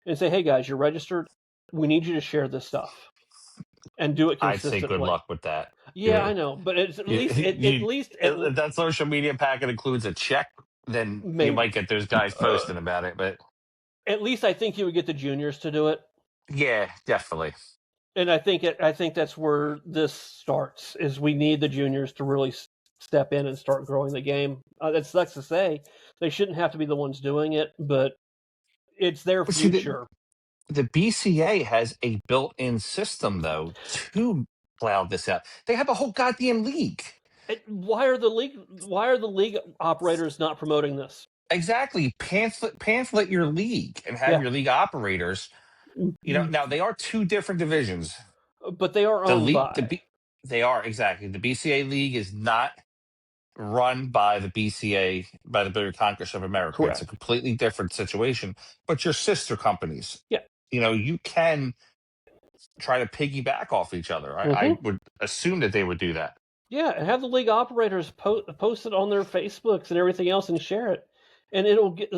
And say, hey, guys, you're registered. We need you to share this stuff. And do it consistently. I'd say good luck with that. Yeah, I know. But it's at least... if that social media packet includes a check, then you might get those guys posting about it. But at least I think you would get the juniors to do it. Yeah, definitely. And I think that's where this starts, is we need the juniors to really step in and start growing the game. That sucks to say. They shouldn't have to be the ones doing it, but it's their future. The BCA has a built-in system, though, to cloud this out. They have a whole goddamn league. Why are the league operators not promoting this? Exactly. Pamphlet your league and have your league operators. Now they are 2 different divisions, but they are owned by. They are, exactly. The BCA league is not run by the BCA, by the Beer Congress of America. Correct. It's a completely different situation, but your sister companies. Yeah. You can try to piggyback off each other. I would assume that they would do that. Yeah, and have the league operators post it on their Facebooks and everything else and share it. And it'll get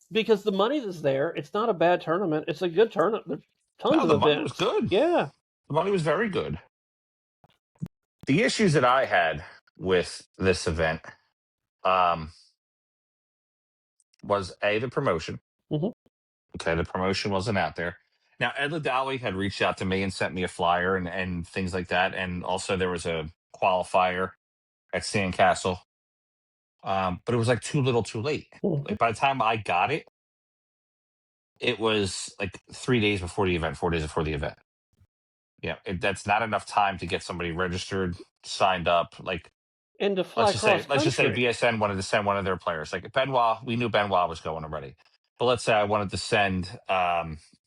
because the money is there. It's not a bad tournament. It's a good tournament. There's tons of events. The money was good. Yeah. The money was very good. The issues that I had with this event was the promotion. Mm-hmm. Okay, the promotion wasn't out there. Now, Ed Ladawi had reached out to me and sent me a flyer and things like that. And also there was a qualifier at Sandcastle. But it was like too little too late. Mm-hmm. Like by the time I got it, it was like 3 days before the event, 4 days before the event. That's not enough time to get somebody registered, signed up. Like, and to fly let's just say BSN wanted to send one of their players. Like Benoit, we knew Benoit was going already. But let's say I wanted to send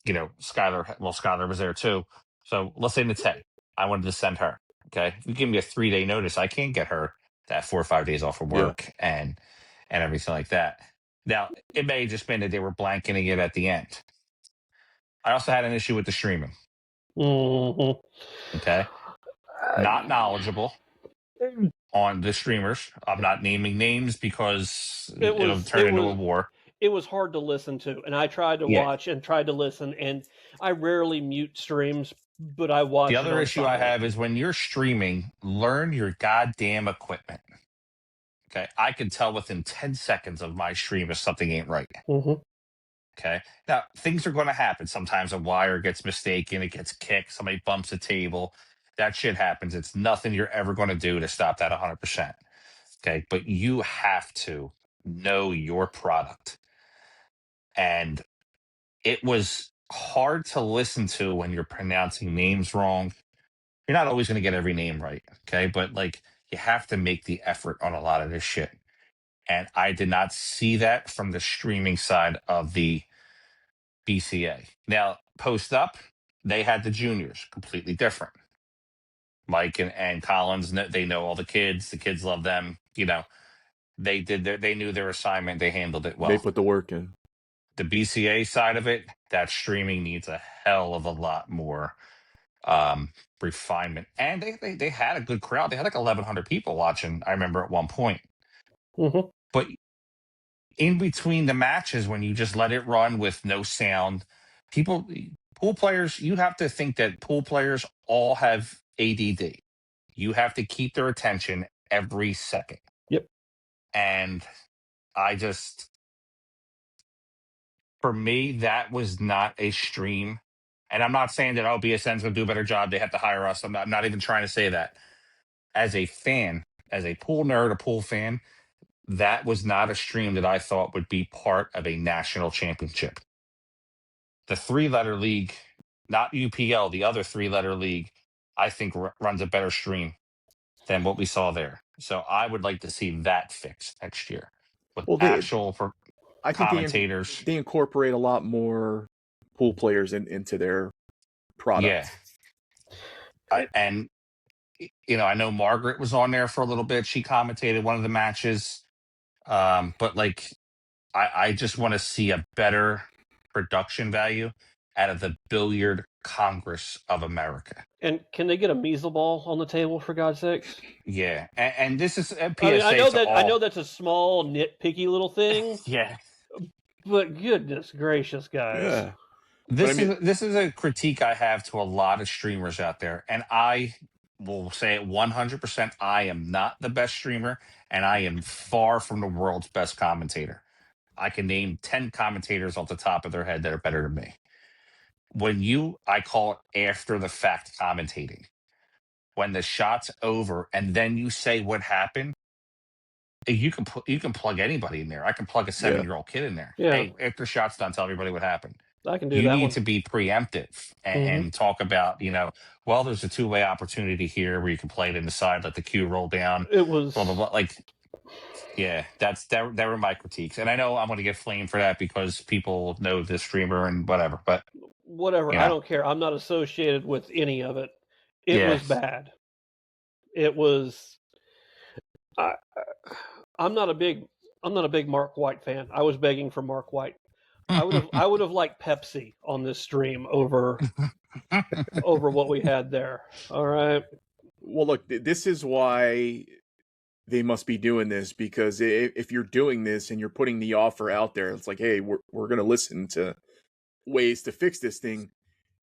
Skylar was there too. So let's say Nate, I wanted to send her. Okay, if you give me a 3-day notice, I can't get her that 4 or 5 days off of work and everything like that. Now, it may have just been that they were blanketing it at the end. I also had an issue with the streaming. Mm-hmm. Okay, not knowledgeable on the streamers. I'm not naming names because it'll turn into a war. It was hard to listen to, and I tried to watch and tried to listen, and I rarely mute streams, but I watch. The other issue I have is when you're streaming, learn your goddamn equipment. Okay, I can tell within 10 seconds of my stream if something ain't right. Mm-hmm. Okay, now things are going to happen. Sometimes a wire gets mistaken, it gets kicked, somebody bumps a table. That shit happens. It's nothing you're ever going to do to stop that 100%. Okay, but you have to know your product. And it was hard to listen to when you're pronouncing names wrong. You're not always going to get every name right, okay? But like you have to make the effort on a lot of this shit. And I did not see that from the streaming side of the BCA. Now, post up, they had the juniors, completely different. Mike and Collins, they know all the kids love them. They knew their assignment, they handled it well. They put the work in. The BCA side of it, that streaming needs a hell of a lot more refinement. And they had a good crowd. They had like 1,100 people watching, I remember at one point. Mm-hmm. But in between the matches, when you just let it run with no sound, pool players, you have to think that pool players all have ADD. You have to keep their attention every second. Yep. And for me, that was not a stream. And I'm not saying that BSN's going to do a better job. They have to hire us. I'm not even trying to say that. As a fan, as a pool nerd, a pool fan, that was not a stream that I thought would be part of a national championship. The 3-letter league, not UPL, the other 3-letter league, I think runs a better stream than what we saw there. So I would like to see that fixed next year with I think commentators. They incorporate a lot more pool players into their product. Yeah. I know Margaret was on there for a little bit. She commentated one of the matches. But like, I just want to see a better production value out of the Billiard Congress of America. And can they get a measle ball on the table, for God's sakes? Yeah, and this is a PSA. I know that's a small, nitpicky little thing. Yeah, but goodness gracious, guys. Yeah. This is a critique I have to a lot of streamers out there, and I will say it 100%. I am not the best streamer, and I am far from the world's best commentator. I can name 10 commentators off the top of their head that are better than me. I call it after the fact commentating. When the shot's over and then you say what happened, you can plug anybody in there. I can plug a 7-year-old kid in there. Yeah. Hey, after the shot's done, tell everybody what happened. I can do you that. You need to be preemptive and talk about, there's a 2-way opportunity here where you can play it in the side, let the cue roll down. It was blah, blah, blah. Like, yeah, that were my critiques. And I know I'm going to get flamed for that because people know this streamer and whatever, but whatever. I don't care. I'm not associated with any of it. It was bad. It was. I'm not a big Mark White fan. I was begging for Mark White. I would have liked Pepsi on this stream over what we had there. All right. Well, look, this is why they must be doing this, because if you're doing this and you're putting the offer out there, it's like, hey, we're going to listen to ways to fix this thing.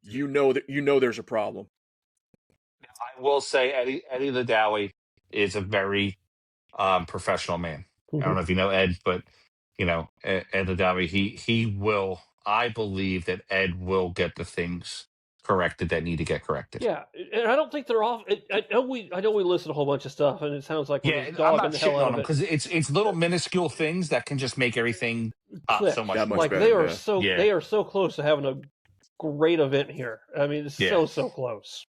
There's a problem. I will say Eddie Ladawi is a very professional man. I don't know if you know Ed, but Ed Ladawi, he will. I believe that Ed will get the things corrected that need to get corrected. Yeah, and I don't think they're off. I know we listen to a whole bunch of stuff, and it sounds like I'm not shitting on them because it's little minuscule things that can just make everything pop so much. Like better, they are they are so close to having a great event here. I mean, it's so close.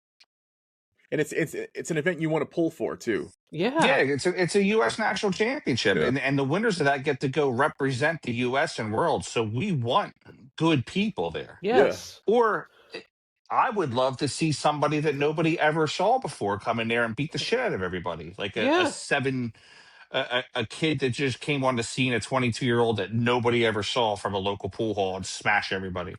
And it's an event you want to pull for too. Yeah, it's a U.S. national championship, and the winners of that get to go represent the U.S. and world. So we want good people there. Yes. Or I would love to see somebody that nobody ever saw before come in there and beat the shit out of everybody. Like a kid that just came on the scene, a 22-year-old that nobody ever saw from a local pool hall and smash everybody.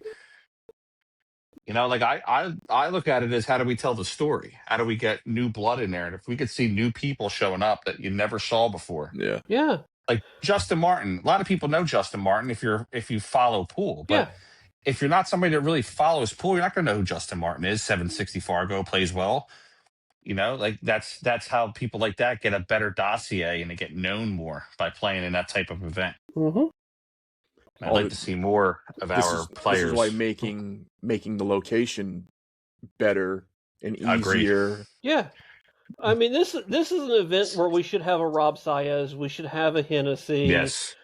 You know, like I look at it as, how do we tell the story? How do we get new blood in there? And if we could see new people showing up that you never saw before. Yeah. Yeah. Like Justin Martin. A lot of people know Justin Martin if you follow pool. But if you're not somebody that really follows pool, you're not gonna know who Justin Martin is. 760 Fargo, plays well. You know, like that's how people like that get a better dossier and they get known more by playing in that type of event. Mm-hmm. I'd like to see more of our players. This is why making the location better and Agreed. easier. Yeah. I mean, this is an event where we should have a Rob Saez, we should have a Hennessy. Yes.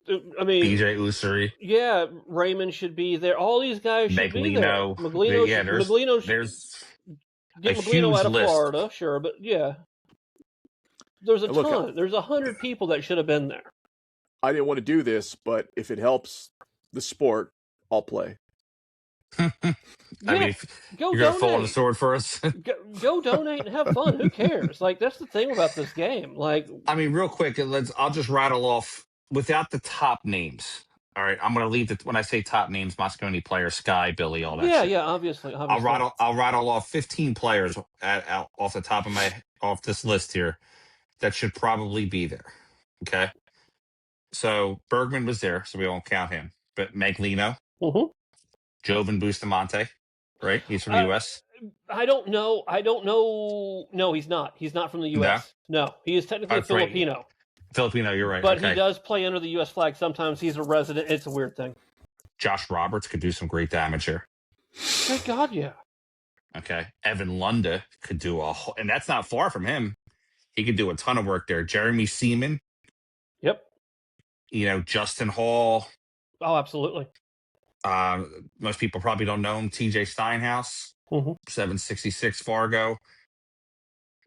I mean, BJ Ussery. Yeah, Raymond should be there. All these guys should be there. Maglino. Yeah, there's get a Maglino huge out of list. Florida, sure, but yeah, there's a Look, ton. There's 100 people that should have been there. I didn't want to do this, but if it helps the sport, I'll play. I mean, go you're gonna fall on the sword for us. go donate and have fun. Who cares? Like, that's the thing about this game. Like, I mean, real quick, I'll just rattle off without the top names. All right, I'm gonna leave when I say top names, Mosconi player, Sky, Billy, all that. Shit. Yeah, obviously. I'll rattle off 15 players off the top of off this list here that should probably be there. Okay. So Bergman was there, so we won't count him. But Maglino, Jovan Bustamante, right? He's from the U.S. I don't know. No, he's not. He's not from the U.S. No, he is technically Filipino. Right. Filipino, you're right. But he does play under the U.S. flag. Sometimes he's a resident. It's a weird thing. Josh Roberts could do some great damage here. Thank God, yeah. Okay. Evan Lunda could do and that's not far from him. He could do a ton of work there. Jeremy Seaman. Yep. You know, Justin Hall. Oh, absolutely. Most people probably don't know him. TJ Steinhaus, 766 Fargo.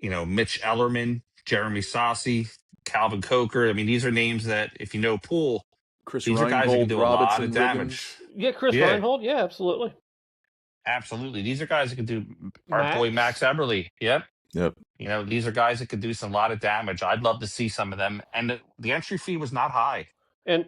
You know, Mitch Ellerman, Jeremy Saucy, Calvin Coker. I mean, these are names that, if you know pool, these are guys that can do a lot of damage. Yeah, Chris Reinhold. Yeah, absolutely. Absolutely. These are guys that can do. Our boy Max Eberly. Yep. You know, these are guys that could do some lot of damage. I'd love to see some of them. And the entry fee was not high. And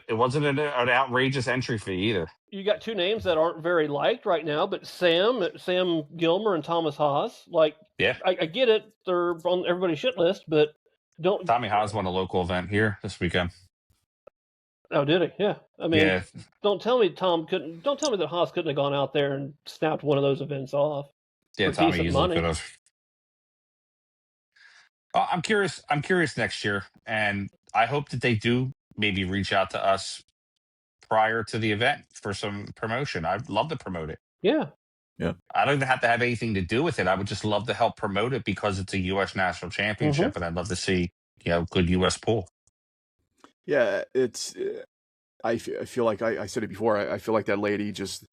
it wasn't an outrageous entry fee either. You got two names that aren't very liked right now, but Sam Gilmer and Thomas Haas. Like, yeah, I get it. They're on everybody's shit list, but don't. Tommy Haas won a local event here this weekend. Oh, did he? Yeah. I mean, don't tell me that Haas couldn't have gone out there and snapped one of those events off. Yeah, Tommy easily could have. I'm curious next year, and I hope that they do maybe reach out to us prior to the event for some promotion. I'd love to promote it. Yeah. I don't even have to have anything to do with it. I would just love to help promote it because it's a U.S. national championship, and I'd love to see, good U.S. pool. Yeah, it's. I feel like I said it before. I feel like that lady just.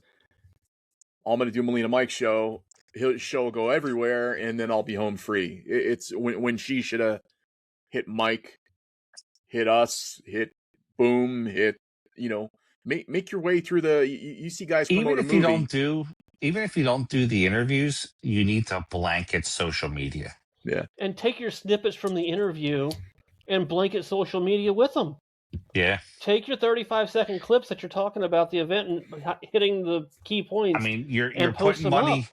I'm going to do Melina Mike's show. His show will go everywhere, and then I'll be home free. It's when she should have hit Mike, hit us, hit Boom, hit. Make your way through the. You see guys promote a movie. Even if you don't do the interviews, you need to blanket social media. Yeah, and take your snippets from the interview, and blanket social media with them. Yeah. Take your 35-second clips that you're talking about the event and hitting the key points. I mean, you're putting money.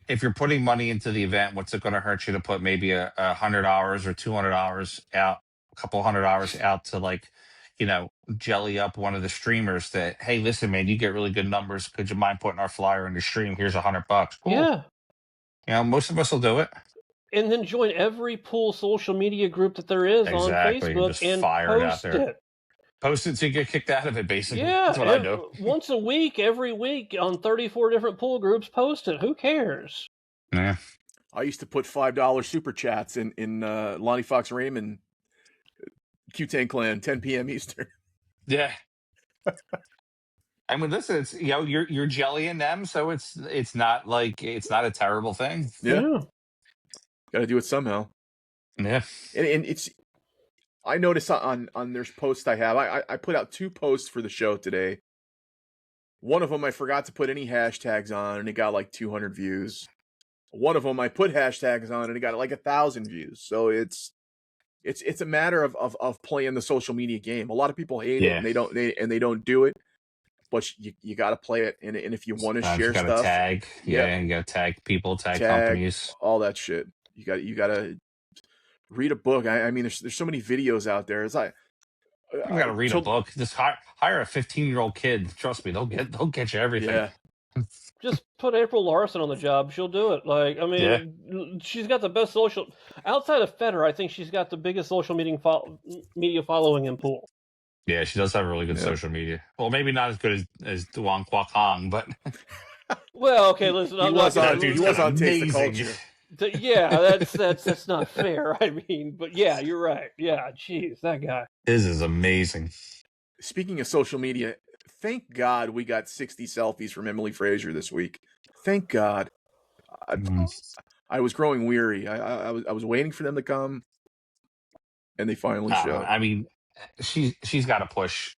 If you're putting money into the event, what's it going to hurt you to put maybe $100 or $200 out, a couple $100 out to jelly up one of the streamers that, hey, listen, man, you get really good numbers. Could you mind putting our flyer in the stream? Here's $100. Cool. Yeah. Most of us will do it. And then join every pool social media group that there is on Facebook and post it. Post it so you get kicked out of it, basically. Yeah, that's what I do. Once a week, every week, on 34 different pool groups, post it. Who cares? Yeah. I used to put $5 super chats in Lonnie Fox Raymond, Cue Tang Clan, 10 p.m. Eastern. Yeah. I mean, listen, it's you're jellying them, so it's not a terrible thing. Yeah. Got to do it somehow. Yeah. And it's. I noticed on there's posts I have. I put out 2 posts for the show today. One of them I forgot to put any hashtags on, and it got like 200 views. One of them I put hashtags on, and it got like 1,000 views. So it's a matter of playing the social media game. A lot of people hate it, and they don't do it. But you got to play it, and if you want to Sometimes share you gotta stuff, tag. Yeah, you gotta tag people, tag companies. all that shit. You got to read a book. I mean, there's so many videos out there. It's like You gotta read a book. Just hire a 15-year-old kid. Trust me, they'll get you everything. Yeah. Just put April Larson on the job; she'll do it. Like, I mean, she's got the best social outside of Federer. I think she's got the biggest social media following in pool. Yeah, she does have really good social media. Well, maybe not as good as Duan Kwok, but well, okay, listen, he was on Taste the Culture. Yeah, that's not fair. I mean, but yeah, you're right. Yeah, jeez, that guy. His is amazing. Speaking of social media, thank God we got 60 selfies from Emily Fraser this week. Thank God. I was growing weary. I was waiting for them to come, and they finally showed. I mean, she's got to push.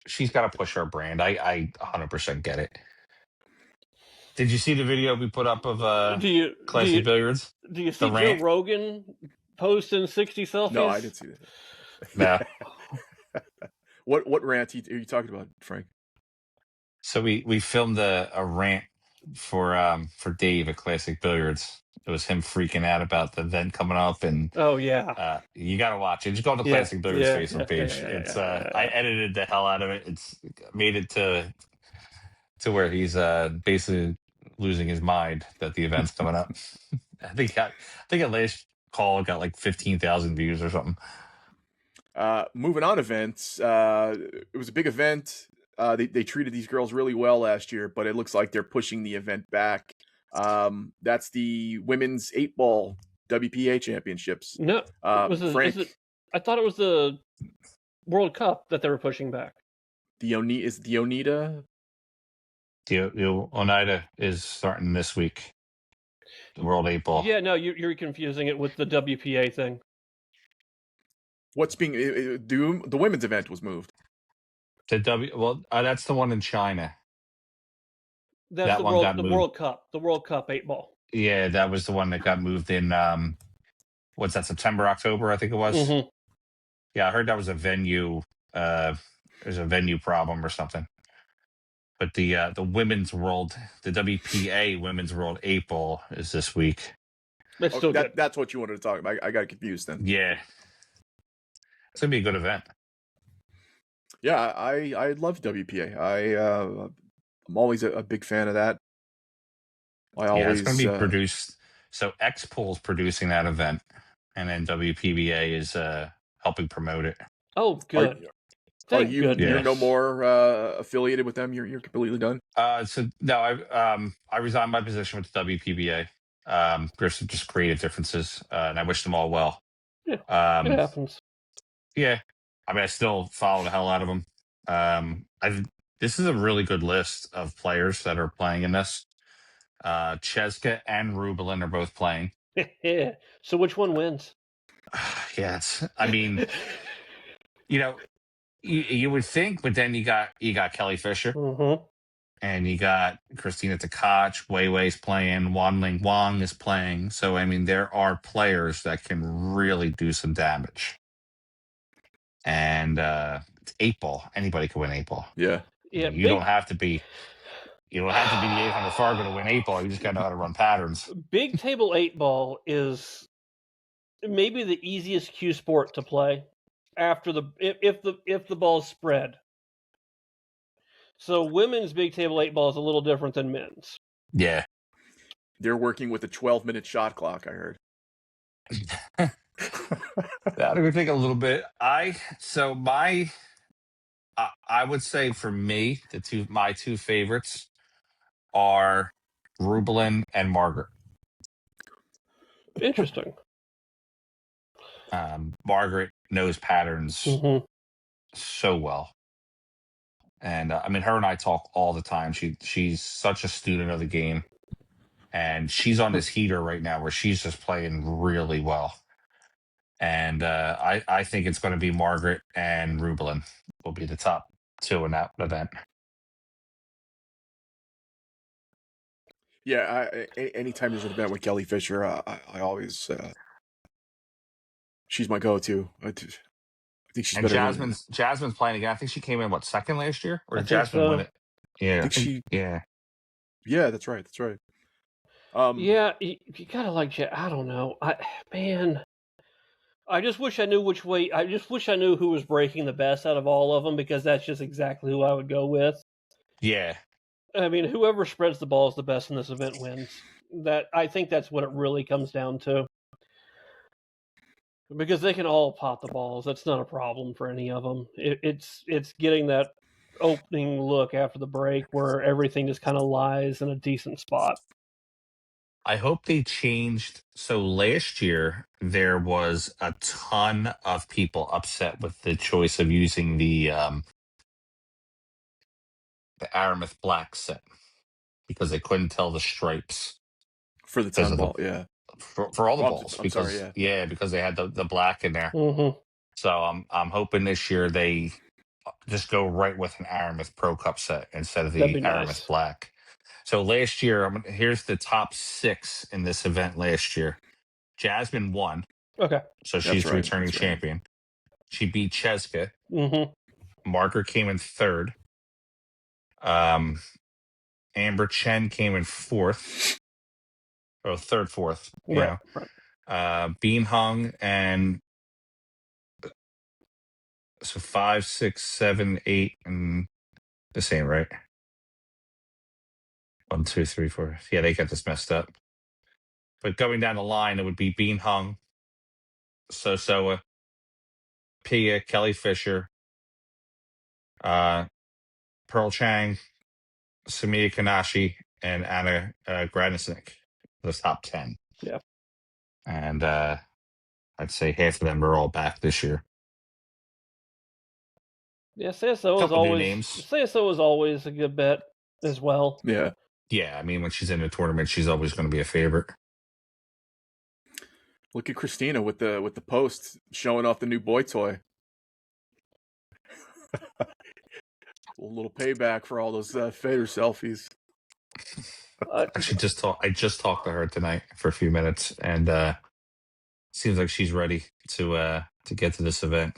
She's got to push her brand. I 100% get it. Did you see the video we put up of Classic Billiards? Do you see Joe Rogan posting 60 selfies? No, I didn't see that. No. What rant are you talking about, Frank? So we filmed a rant for Dave at Classic Billiards. It was him freaking out about the event coming up, and you got to watch it. Just go on the Classic Billiards Facebook page. I edited the hell out of it. It's made it to where he's basically losing his mind that the event's coming up. I think at last call got like 15,000 views or something. Moving on events. It was a big event. They treated these girls really well last year, but it looks like they're pushing the event back. That's the women's 8-ball WPA championships. No, Frank, I thought it was the World Cup that they were pushing back. The Oneida is starting this week. The World 8-ball. Yeah, no, you're confusing it with the WPA thing. What's being the women's event was moved. That's the one in China. That's the World Cup. The World Cup 8-ball. Yeah, that was the one that got moved in. What's that? September, October, I think it was. Mm-hmm. Yeah, I heard that was a venue. There's a venue problem or something. But the women's world, the WPA Women's World 8-ball is this week. That's still good. That's what you wanted to talk about. I got confused then. Yeah, it's gonna be a good event. Yeah, I love WPA. I'm always a big fan of that. It's going to be produced. So X-Pool's producing that event, and then WPBA is helping promote it. Oh, good. You're no more affiliated with them. You're completely done. I resigned my position with the WPBA. There's just creative differences, and I wish them all well. Yeah, it happens. Yeah, I mean, I still follow the hell out of them. This is a really good list of players that are playing in this. Cheska and Rubelin are both playing. Yeah. So which one wins? I mean, you would think, but then you got Kelly Fisher, and you got Christina Tkach. Weiwei's playing. Wanling Wang is playing. So I mean, there are players that can really do some damage. And it's 8-ball. Anybody can win 8-ball. Yeah. You don't have to be. You don't have to be the 800 Fargo to win 8-ball. You just got to know how to run patterns. Big table 8-ball is maybe the easiest cue sport to play after if the ball's spread. So women's big table 8-ball is a little different than men's. Yeah. They're working with a 12-minute shot clock, I heard. That would take a little bit. I would say for me, my two favorites are Rubelin and Margaret. Interesting. Margaret knows patterns so well. And I mean, her and I talk all the time. She's such a student of the game. And she's on this heater right now where she's just playing really well. And I think it's going to be Margaret and Rubelin will be the top two in that event. Yeah, anytime there's an event with Kelly Fisher, I always she's my go-to. I think she's And better than. Jasmine's playing again. I think she came in second last year, or I did think Jasmine win so. it? Yeah, I think she. Yeah, Yeah, that's right. That's right. Yeah, you gotta like. I don't know. I just wish I knew which way. I just wish I knew who was breaking the best out of all of them, because that's just exactly who I would go with. yeah. I mean, whoever spreads the balls the best in this event wins. I think that's what it really comes down to. Because they can all pot the balls. That's not a problem for any of them. It's getting that opening look after the break where everything just kind of lies in a decent spot. I hope they changed. So last year there was a ton of people upset with the choice of using the Aramis black set because they couldn't tell the stripes For the because time of the ball, yeah. for all the Oh, balls I'm sorry, because yeah. because they had the black in there. Mm-hmm. So I'm hoping this year they just go right with an Aramis Pro Cup set instead of That'd the be Aramis nice. black. So last year, here's the top 6 in this event last year. Jasmine won, Okay. so That's she's the right. returning That's right. champion. She beat Cheska. Mm-hmm. Margaret came in 3rd. Amber Chen came in 4th. Oh, 3rd, 4th. Right. Bean Hung and so 5, 6, 7, 8, and the same, right? 1, 2, 3, 4. Yeah, they got this messed up. But going down the line, it would be Bean Hung, Sosoa, Pia, Kelly Fisher, Pearl Chang, Samia Kanashi, and Anna Gradisnik. The top 10. Yeah. And I'd say half of them are all back this year. Yeah, CSO Couple new names. is always a good bet as well. Yeah. Yeah, I mean, when she's in a tournament, she's always going to be a favorite. Look at Christina with the post showing off the new boy toy. A little payback for all those Fader selfies. I just talked to her tonight for a few minutes, and seems like she's ready to get to this event.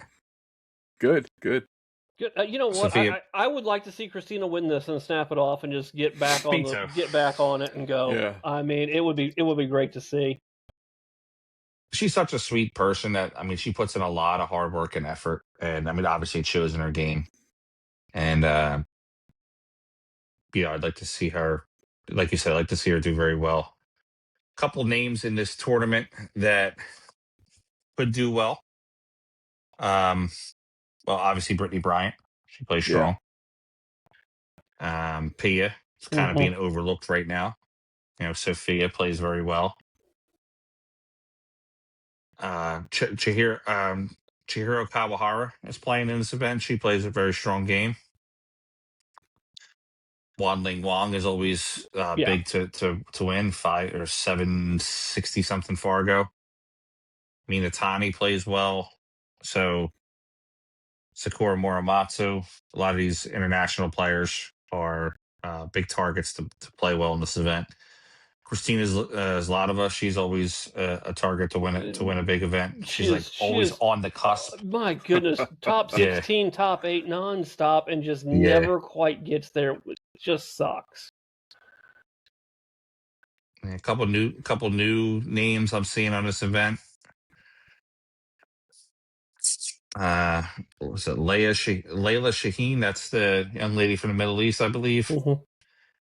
Good. Good. You know what? Sophia- I would like to see Christina win this and snap it off and just get back on Me too. get back on it and go. Yeah. I mean, it would be great to see. She's such a sweet person that, I mean, she puts in a lot of hard work and effort, and I mean, obviously it shows in her game. And I'd like to see her, like you said, I'd like to see her do very well. Couple names in this tournament that could do well. Well, obviously Brittany Bryant, she plays strong. Pia is kind of being overlooked right now. Sophia plays very well. Chihiro Kawahara is playing in this event. She plays a very strong game. Wanling Wong is always big to win, 5 or 760 something Fargo. Minatani plays well. So Sakura Muramatsu, a lot of these international players are big targets to play well in this event. Christina Zlatova, she's always a target to win a big event. She's always on the cusp. My goodness, top 16, top 8 nonstop, and just never quite gets there. It just sucks. A couple new names I'm seeing on this event. What was it? Layla Shaheen? That's the young lady from the Middle East, I believe.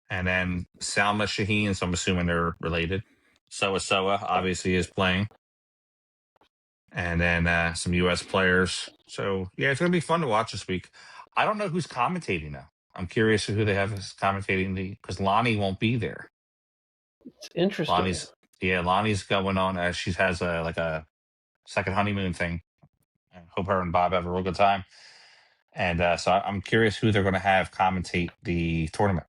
And then Salma Shaheen, so I'm assuming they're related. Soa obviously is playing. And then some U.S. players. So, yeah, it's going to be fun to watch this week. I don't know who's commentating, though. I'm curious who they have as commentating, because Lonnie won't be there. It's interesting. Lonnie's going on. She has a second honeymoon thing. I hope her and Bob have a real good time. And so I'm curious who they're going to have commentate the tournament.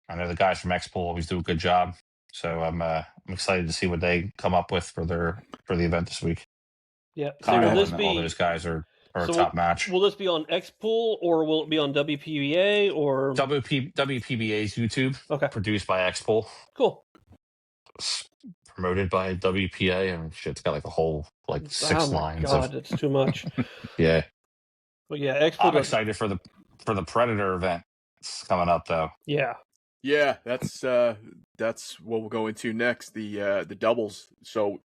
I know the guys from Expo always do a good job, so I'm excited to see what they come up with for the event this week. Yeah. Kyle Will this and be all those guys are or So a top match. Will this be on X-Pool or will it be on WPBA or WPBA's YouTube, Okay, produced by X-Pool, cool. promoted by WPA, and shit's got like a whole like Oh 6 my lines god, of it's too much. yeah. But yeah, X-Pool I'm does. excited for the Predator event. It's coming up though. Yeah. Yeah, that's what we'll go into next, the doubles. So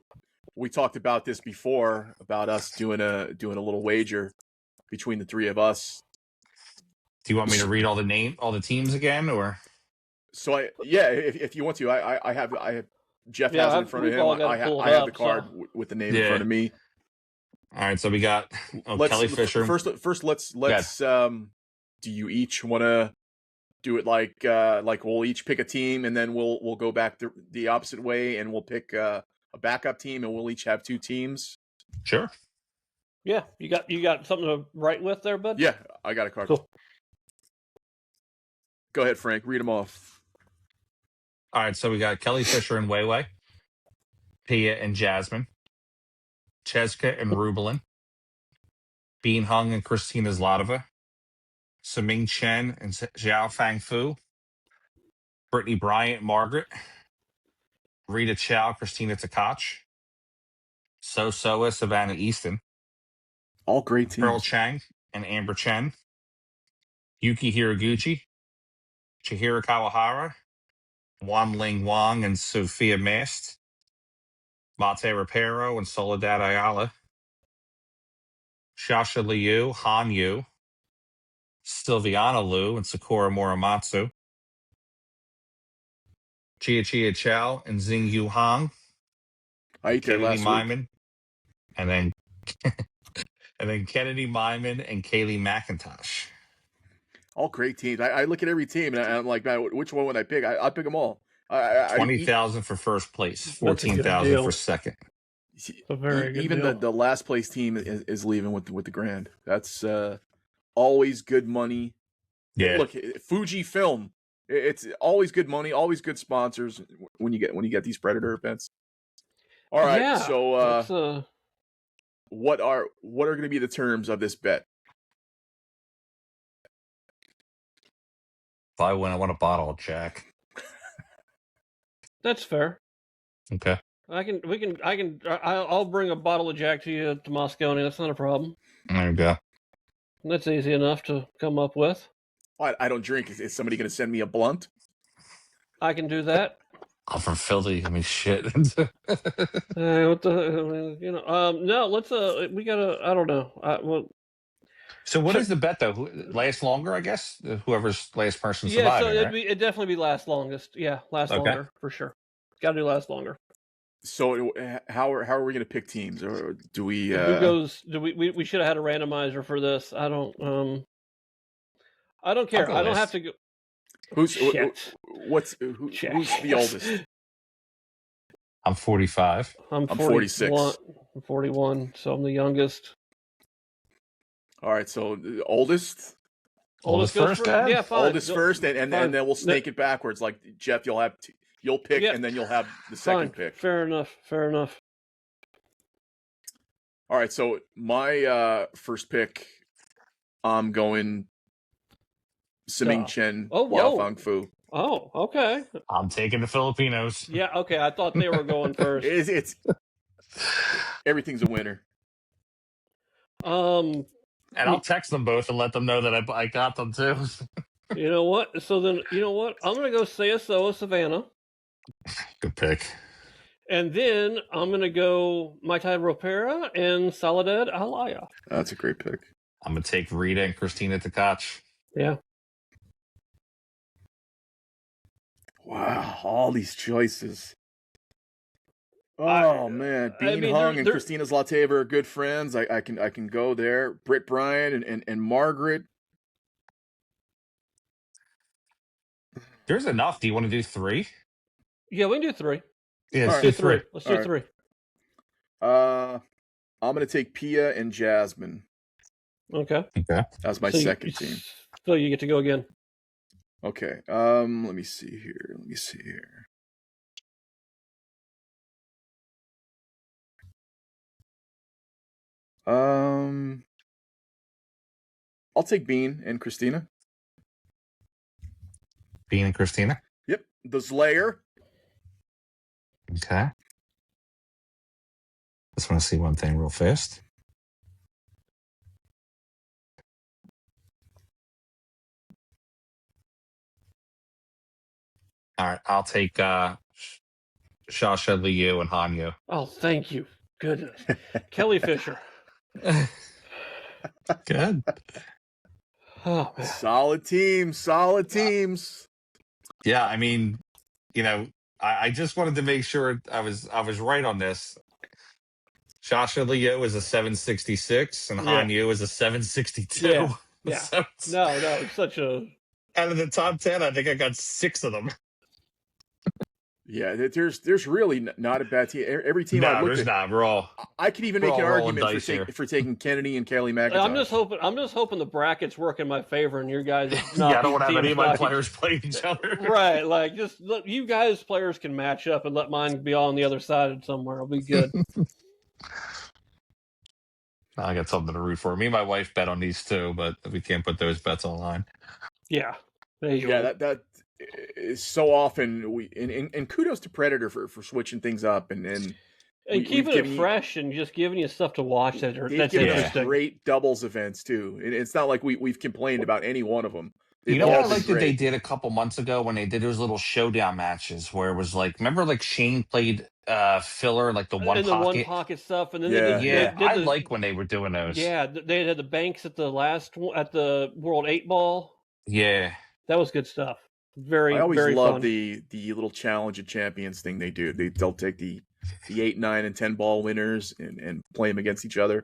we talked about this before about us doing a little wager between the three of us. Do you want me to read all the teams again, or? So if you want to, I have Jeff Yeah, has it in front of we've him. all got it pulled I have the up, card so- with the name in Yeah. front of me. All right, so we got Kelly Fisher. First let's do you each want to do it like we'll each pick a team and then we'll go back the opposite way and we'll pick a backup team and we'll each have 2 teams. Sure. Yeah, you got something to write with there, bud? Yeah, I got a card. Cool. Go ahead, Frank. Read them off. All right, so we got Kelly Fisher and Weiwei, Pia and Jasmine, Cheska and Rubelin, Bean Hung and Christina Zlatova, Saming Chen and Xiao Fang Fu, Brittany Bryant, Margaret, Rita Chow, Christina Takach, Soa, Savannah Easton, All great Pearl teams. Chang and Amber Chen, Yuki Hiraguchi, Chihiro Kawahara, Wan Ling Wang and Sophia Mast, Mate Rapero and Soledad Ayala, Shasha Liu, Han Yu, Sylviana Liu and Sakura Muramatsu, Chia Chow and Xing Yu Hong, I ate there Kennedy last week. Myman, and then Kennedy Myman and Kaylee McIntosh. All great teams. I look at every team and I'm like, man, which one would I pick? I'll pick them all. I 20,000 for first place, That's a good 14,000 deal. for second. A very good even deal. the last place team is leaving with the grand. That's always good money. Yeah. Look, Fujifilm. It's always good money, always good sponsors when you get these Predator events. All right, Yeah, so what are going to be the terms of this bet? If I win, I want a bottle of Jack. that's fair. Okay. I'll bring a bottle of Jack to you to Moscone. That's not a problem. There you go. That's easy enough to come up with. I don't drink. Is somebody going to send me a blunt? I can do that. I'm from Philly. I mean, shit. What the, no, let's, we gotta, I don't know. Well, So what is the bet, though? Who lasts longer, I guess? Whoever's last person yeah, so surviving, right? it'd definitely be last longest. Yeah, last Okay. longer, for sure. Gotta do last longer. So how are we going to pick teams, or do we? Who goes, we should have had a randomizer for this. I don't care. go I don't last. have to go. Who's Shit. who's the oldest? I'm 45. I'm 46. 41. I'm 41, so I'm the youngest. All right, so the oldest Oldest goes first, Dad? Yeah, fine. oldest first, and fine. then we'll snake it backwards. Like Jeff, you'll pick, Yeah. and then you'll have the Fine. second pick. Fair enough. All right, so my first pick, I'm going Saming Chen, Oh, Yao whoa. Fang Fu. Oh, okay. I'm taking the Filipinos. Yeah, okay. I thought they were going first. It's everything's a winner. And I'll text them both and let them know that I got them, too. You know what? So then, you know what? I'm going to go CSO Savannah. Good pick. And then I'm going to go Mate Ropera and Soledad Alaya. That's a great pick. I'm going to take Rita and Christina Takach. Yeah. Wow, all these choices. Oh man, Bean Hung and Christina Zlateva are good friends. I can go there. Britt Bryan and Margaret. There's enough. Do you want to do 3? Yeah, we can do 3. Yeah, All let's right. do Do 3. 3. Let's do All 3. I'm gonna take Pia and Jasmine. Okay. Okay. That's my second team. So you get to go again. Okay. Let me see here. I'll take Bean and Christina. Bean and Christina. Yep, the Slayer. Okay. Just want to see one thing real fast. All right, I'll take Sasha, Liu, and Hanyu. Oh, thank you. Goodness. Kelly Fisher. Good. Oh, man. Solid teams. Yeah, I mean, I just wanted to make sure I was right on this. Sasha Liu is a 766 and Hanyu is a 762. Yeah. Yeah. So No, it's such a... out of the top 10, I think I got 6 of them. Yeah, there's really not a bad team. Every team I No, looked there's at, not. We're all I could even make an argument for taking Kennedy and Kelly McIntosh. I'm just hoping the brackets work in my favor and your guys. I don't want to have any of my players play each other. Right, like just let you guys players can match up and let mine be on the other side somewhere. It'll be good. I got something to root for. Me and my wife bet on these two, but we can't put those bets online. Yeah, that is so often and kudos to Predator for switching things up and keeping it fresh and just giving you stuff to watch that's interesting. Great doubles events too. It's not like we've complained about any one of them. You know what I like that they did a couple months ago when they did those little showdown matches where it was like, remember like Shane played filler, like the one pocket stuff, and then I like when they were doing those. Yeah, they had the banks at the World 8 Ball. Yeah, that was good stuff. I always very love fun. the little Challenge of Champions thing they do. They'll take the 8, 9, and 10 ball winners and play them against each other.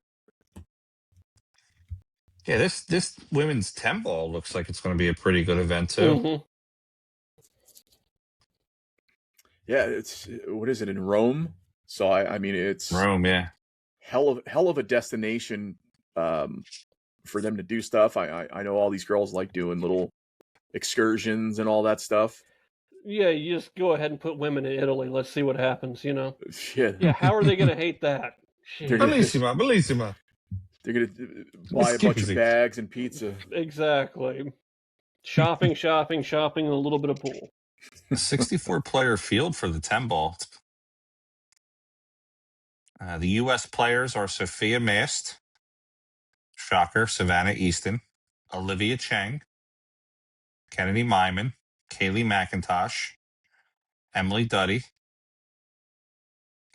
Yeah, this women's 10 ball looks like it's going to be a pretty good event too. Mm-hmm. Yeah, it's what is it in Rome? So I mean it's Rome, yeah. Hell of a destination for them to do stuff. I know all these girls like doing little excursions and all that stuff. Yeah, you just go ahead and put women in Italy. Let's see what happens, Yeah. Yeah, how are they going to hate that? Bellissima. They're going to buy a bunch of bags and pizza. Exactly. Shopping, and a little bit of pool. A 64-player field for the 10 ball. The U.S. players are Sophia Mast, shocker, Savannah Easton, Olivia Cheng, Kennedy Myman, Kaylee McIntosh, Emily Duddy,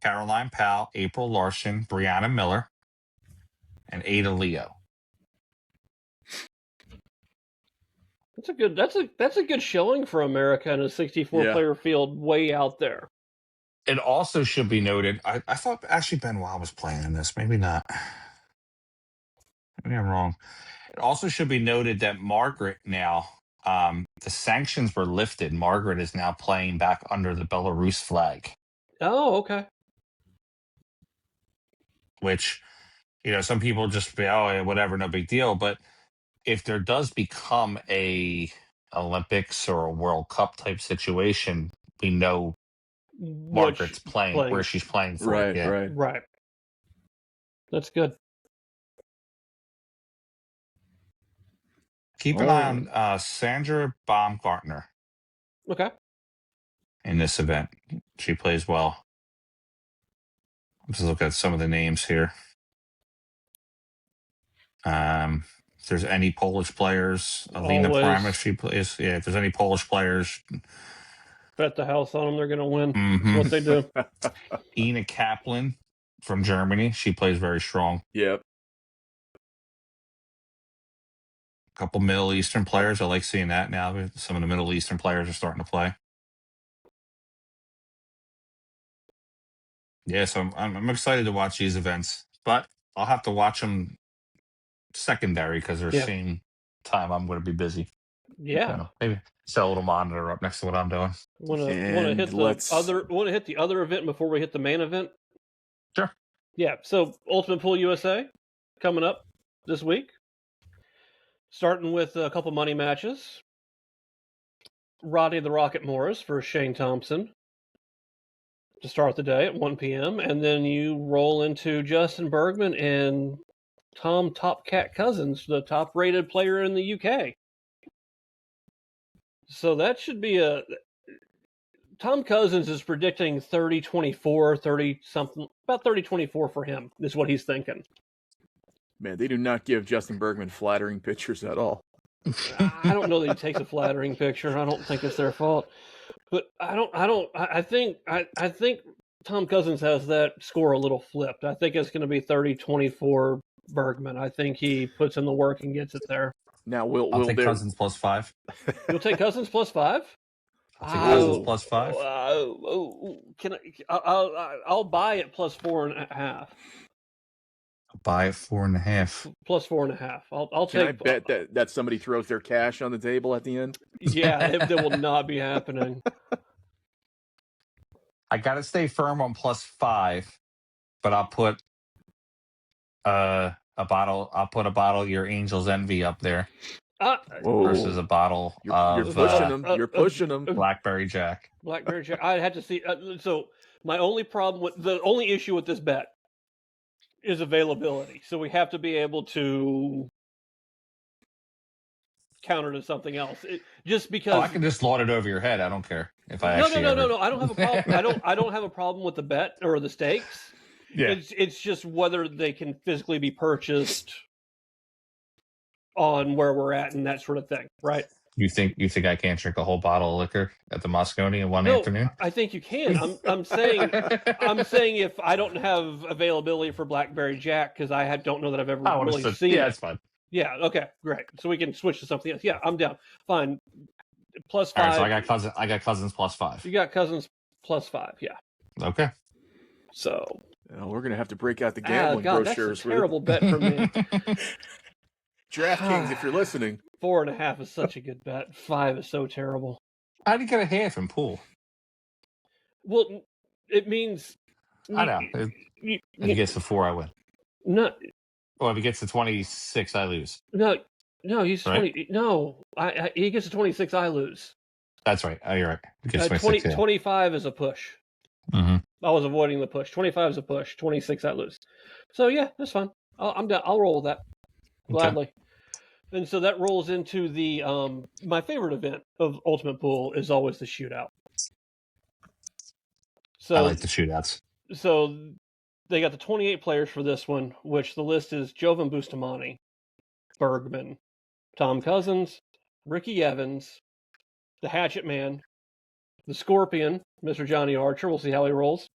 Caroline Powell, April Larson, Brianna Miller, and Ada Leo. That's a good showing for America in a 64-player field way out there. It also should be noted, I thought actually Benoit was playing in this. Maybe not. Maybe I'm wrong. It also should be noted that Margaret now, the sanctions were lifted. Margaret is now playing back under the Belarus flag. Oh, okay. Which, some people just be, oh, yeah, whatever, no big deal. But if there does become a Olympics or a World Cup type situation, we know Margaret's playing where she's playing for. Right. That's good. Keep an eye on Sandra Baumgartner. Okay. In this event, she plays well. Let's look at some of the names here. If there's any Polish players, Alina Prima, she plays. Yeah, if there's any Polish players, bet the house on them. They're going to win. Mm-hmm. That's what they do. Ina Kaplan from Germany. She plays very strong. Yep. A couple Middle Eastern players. I like seeing that now. Some of the Middle Eastern players are starting to play. Yeah, so I'm excited to watch these events, but I'll have to watch them secondary because they're same time I'm going to be busy. Yeah, so maybe set a little monitor up next to what I'm doing. Want to hit the other event before we hit the main event? Sure. Yeah. So Ultimate Pool USA coming up this week, starting with a couple money matches. Roddy the Rocket Morris versus Shane Thompson to start the day at 1 p.m. And then you roll into Justin Bergman and Tom Topcat Cousins, the top-rated player in the UK. So that should be a... Tom Cousins is predicting 30-24, 30-something, about 30-24 for him, is what he's thinking. Man, they do not give Justin Bergman flattering pictures at all. I don't know that he takes a flattering picture. I don't think it's their fault. But I think Tom Cousins has that score a little flipped. I think it's going to be 30-24 Bergman. I think he puts in the work and gets it there. Now, I'll take Cousins plus 5. You'll take Cousins plus 5? I'll take Cousins plus 5. I'll buy it plus 4.5. Buy it 4.5. Plus 4.5. I'll Can take. I bet that somebody throws their cash on the table at the end? Yeah, that will not be happening. I gotta stay firm on plus 5, but I'll put a bottle. I'll put a bottle of your Angel's Envy up there versus a bottle You're of pushing them. You're pushing them. Blackberry Jack. Blackberry Jack. I had to see. So my only the only issue with this bet is availability. So we have to be able to counter to something else. Just because I can just lord it over your head. I don't care if I no. I don't have a problem. I don't have a problem with the bet or the stakes. Yeah. It's just whether they can physically be purchased on where we're at and that sort of thing, right? You think I can't drink a whole bottle of liquor at the Moscone in one afternoon? I think you can. I'm saying if I don't have availability for Blackberry Jack because I don't know that I've ever really seen it. Yeah, that's fine. Yeah, okay, great. So we can switch to something else. Yeah, I'm down. Fine. Plus 5. All right, so I got Cousins plus 5. You got Cousins plus 5, yeah. Okay. So we're gonna have to break out the gambling brochures. That's a terrible bet for me. DraftKings, if you're listening. 4.5 is such a good bet. 5 is so terrible. How do you get a half in pool? Well, it means I know. If he gets to 4, I win. No. Well, if he gets to 26, I lose. No, he's right? 20. No, he gets to 26, I lose. That's right. Oh, you're right. He gets 26, 25 is a push. Mm-hmm. I was avoiding the push. 25 is a push. 26, I lose. So, yeah, that's fine. I'm down. I'll roll with that. Gladly. Okay. And so that rolls into the my favorite event of Ultimate Pool is always the shootout. So I like the shootouts. So they got the 28 players for this one, which the list is Jovan Bustamante, Bergman, Tom Cousins, Ricky Evans, the Hatchet Man, the Scorpion, Mr. Johnny Archer. We'll see how he rolls.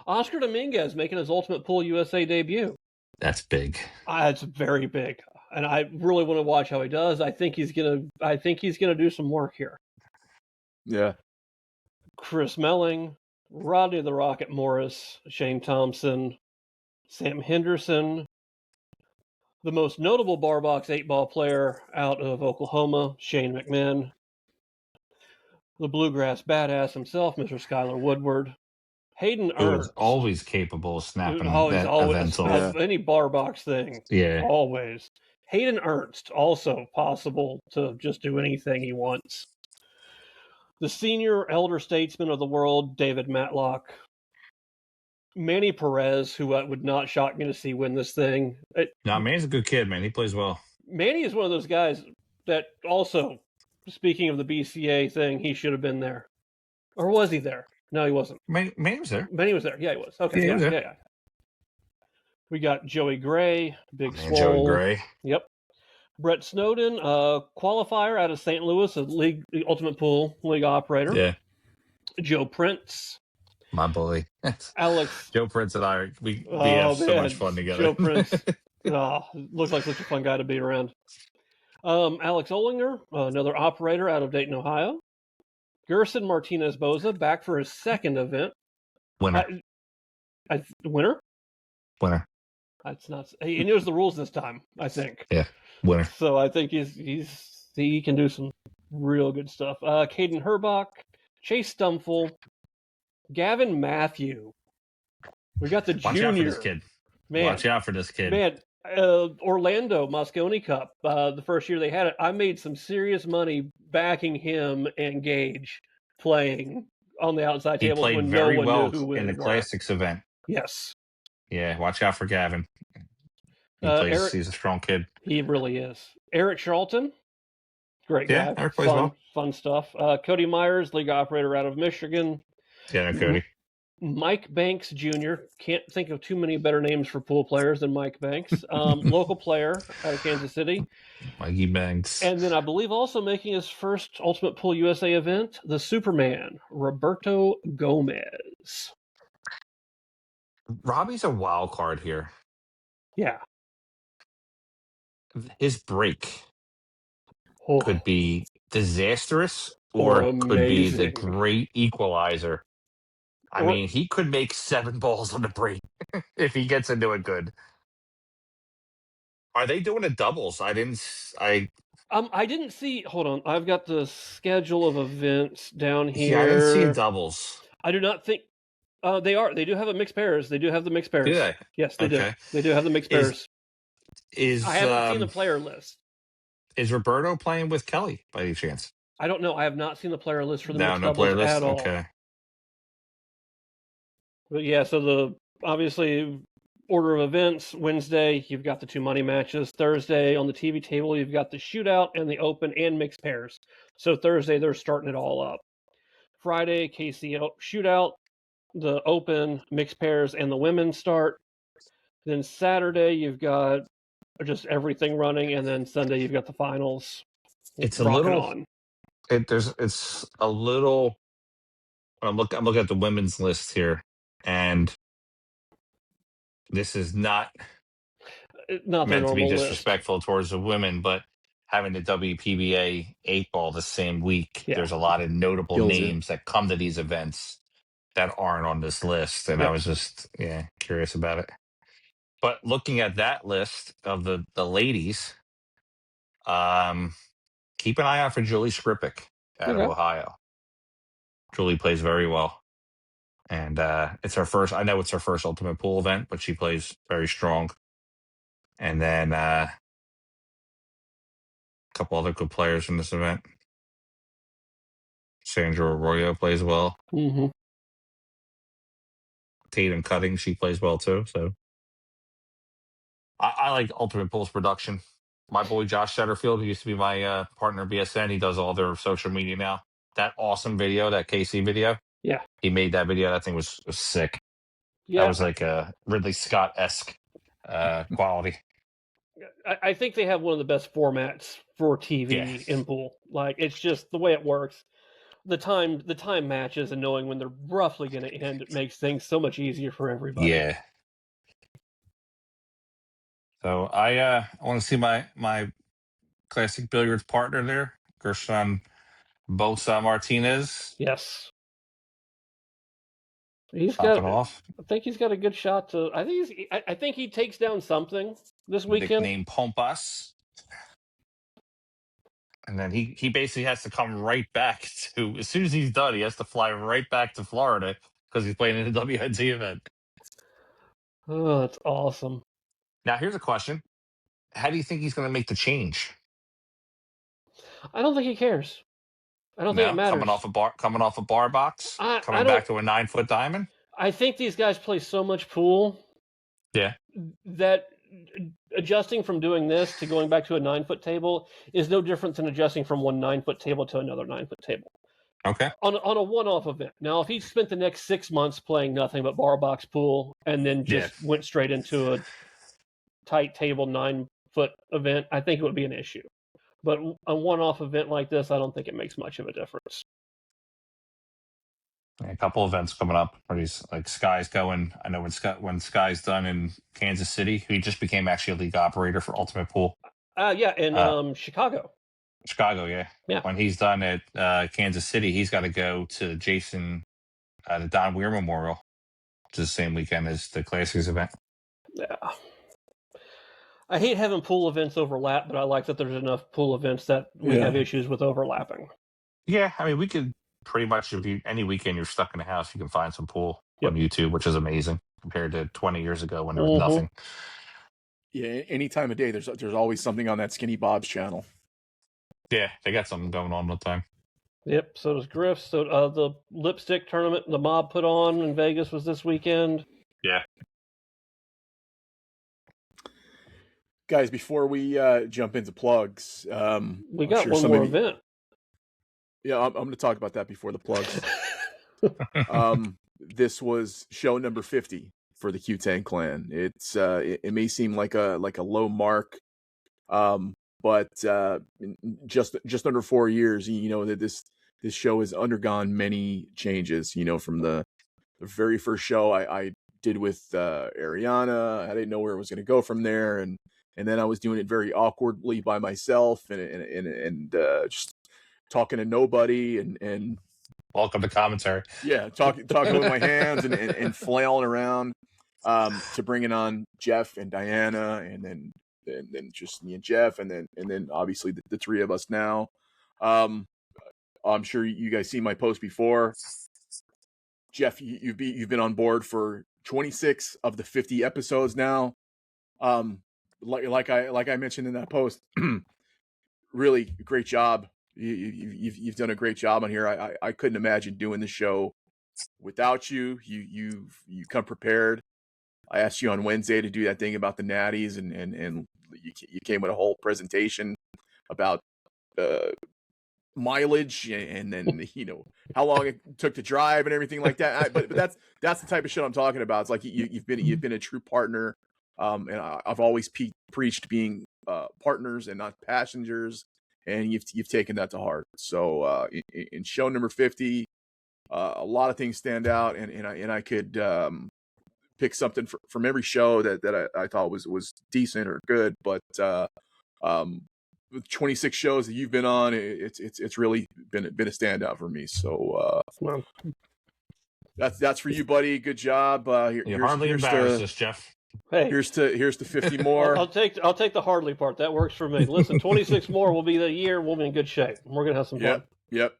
Oscar Dominguez making his Ultimate Pool USA debut. That's big. It's very big. And I really want to watch how he does. I think he's gonna do some work here. Yeah. Chris Melling, Rodney the Rocket Morris, Shane Thompson, Sam Henderson, the most notable Barbox 8-ball player out of Oklahoma, Shane McMahon, the Bluegrass Badass himself, Mr. Skylar Woodward, Hayden Ernst. Always capable of snapping events off. Any Barbox thing. Yeah. Always. Hayden Ernst, also possible to just do anything he wants. The senior elder statesman of the world, David Matlock. Manny Perez, who would not shock me to see win this thing. No, Manny's a good kid, man. He plays well. Manny is one of those guys that also, speaking of the BCA thing, he should have been there. Or was he there? No, he wasn't. Manny was there. Manny was there. Yeah, he was. Okay. Yeah, he was there. Yeah. We got Joey Gray, Big Swole. Joey Gray. Yep. Brett Snowden, qualifier out of St. Louis, the Ultimate Pool League operator. Yeah. Joe Prince. My boy. Alex. Joe Prince and I, we have so much fun together. Joe Prince. Looks like such a fun guy to be around. Alex Olinger, another operator out of Dayton, Ohio. Gerson Martinez Boza, back for his second event. Winner. Winner? Winner. That's not. He knows the rules this time, I think. Yeah, winner. So I think he can do some real good stuff. Caden Herbach, Chase Stumful, Gavin Matthew. We got the junior. Watch out for this kid. Man, watch out for this kid. Man, Orlando Moscone Cup, the first year they had it, I made some serious money backing him and Gage playing on the outside table when no one knew who in the Classics event. Yes. Yeah, watch out for Gavin. He's a strong kid. He really is. Eric Charlton, great Yeah, guy. Eric plays well. Fun stuff. Cody Myers, league operator out of Michigan. Yeah, no, Cody. Mike Banks Jr. Can't think of too many better names for pool players than Mike Banks. Local player out of Kansas City. Mikey Banks. And then I believe also making his first Ultimate Pool USA event, the Superman, Roberto Gomez. Robbie's a wild card here. Yeah. His break Oh, could be disastrous or could be the amazing. great equalizer. I mean, he could make 7 balls on the break if he gets into it good. Are they doing a doubles? I didn't see. Hold on. I've got the schedule of events down here. Yeah, I didn't see a doubles. I do not think they are. They do have a mixed pairs. They do have the mixed pairs. Do they? Yes, they do. Okay. They do have the mixed pairs. I haven't seen the player list. Is Roberto playing with Kelly by any chance? I don't know. I have not seen the player list for the No, mixed no doubles player list. at all. Okay. But yeah, so the obviously order of events: Wednesday, you've got the 2 money matches. Thursday on the TV table, you've got the shootout and the open and mixed pairs. So Thursday, they're starting it all up. Friday, KC shootout, the open, mixed pairs, and the women start. Then Saturday, you've got just everything running, and then Sunday, you've got the finals. It's a little. It's a little. I'm looking at the women's list here, and this is not meant to be disrespectful towards the women, but having the WPBA 8-ball the same week, there's a lot of notable names that come to these events that aren't on this list, and I was just curious about it. But looking at that list of the ladies, keep an eye out for Julie Skripik out of Ohio. Julie plays very well. And it's her first. I know it's her first Ultimate Pool event, but she plays very strong. And then a couple other good players in this event. Sandra Arroyo plays well. Mm-hmm. Tatum Cutting, she plays well too. So I like Ultimate Pool's production. My boy Josh Setterfield, who used to be my partner at BSN, he does all their social media now. That awesome video, that KC video. Yeah. He made that video. That thing was sick. Yeah. That was like a Ridley Scott-esque quality. I think they have one of the best formats for TV in pool. Like, it's just the way it works. The time matches and knowing when they're roughly going to end, it makes things so much easier for everybody. Yeah. So I want to see my classic billiards partner there, Gershon Bosa Martinez. Yes. He's got. Off. I think he's got a good shot to. I think he takes down something this weekend. Nickname Pompas. And then he basically has to come right back to, as soon as he's done, he has to fly right back to Florida because he's playing in the WNT event. Oh, that's awesome. Now, here's a question. How do you think he's going to make the change? I don't think he cares. I don't think it matters. Coming off a bar box, coming back to a 9-foot diamond. I think these guys play so much pool. Yeah. That adjusting from doing this to going back to a 9-foot table is no different than adjusting from one 9-foot table to another 9-foot table. Okay. On a one-off event. Now, if he spent the next 6 months playing nothing but bar box pool and then just went straight into a tight table 9-foot event, I think it would be an issue. But a one-off event like this, I don't think it makes much of a difference. A couple events coming up where he's like Sky's going. I know when Sky's done in Kansas City, he just became actually a league operator for Ultimate Pool. In Chicago. Chicago, yeah. When he's done at Kansas City, he's got to go to the Don Weir Memorial, which is the same weekend as the Classics event. Yeah. I hate having pool events overlap, but I like that there's enough pool events that we have issues with overlapping. Yeah, I mean, we could pretty much, if any weekend you're stuck in a house, you can find some pool on YouTube, which is amazing compared to 20 years ago when there was nothing. Yeah, any time of day, there's always something on that Skinny Bob's channel. Yeah, they got something going on all the time. Yep, so does Griff. So the lipstick tournament the Mob put on in Vegas was this weekend. Yeah. Guys, before we jump into plugs, We I'm got sure one some more of you, event. yeah, I'm going to talk about that before the plugs. This was show number 50 for the Cue Tang Clan. It may seem like a low mark, but just under 4 years, that this show has undergone many changes. From the very first show I did with Ariana, I didn't know where it was going to go from there, and then I was doing it very awkwardly by myself, and just talking to nobody, and Welcome to commentary. yeah, talking with my hands and flailing around, to bringing on Jeff and Diana, and then just me and Jeff, and then obviously the three of us now. I'm sure you guys see my post before. Jeff, you've been on board for 26 of the 50 episodes now. Like I mentioned in that post, really great job. You've done a great job on here. I couldn't imagine doing the show without you. You come prepared. I asked you on Wednesday to do that thing about the natties, and you came with a whole presentation about mileage, and then how long it took to drive and everything like that. But that's the type of shit I'm talking about. It's like you've been a true partner, and I've always preached being partners and not passengers, and you've taken that to heart. So in show number 50, a lot of things stand out, and I could pick something from every show that I thought was decent or good, but with 26 shows that you've been on, it's really been a standout for me. So Well, that's for you, buddy. Good job. You hardly embarrassed us, Jeff. hey, Here's to 50 more. I'll take the hardly part. That works for me. Listen, 26 more will be the year. We'll be in good shape. We're gonna have some fun. Yep.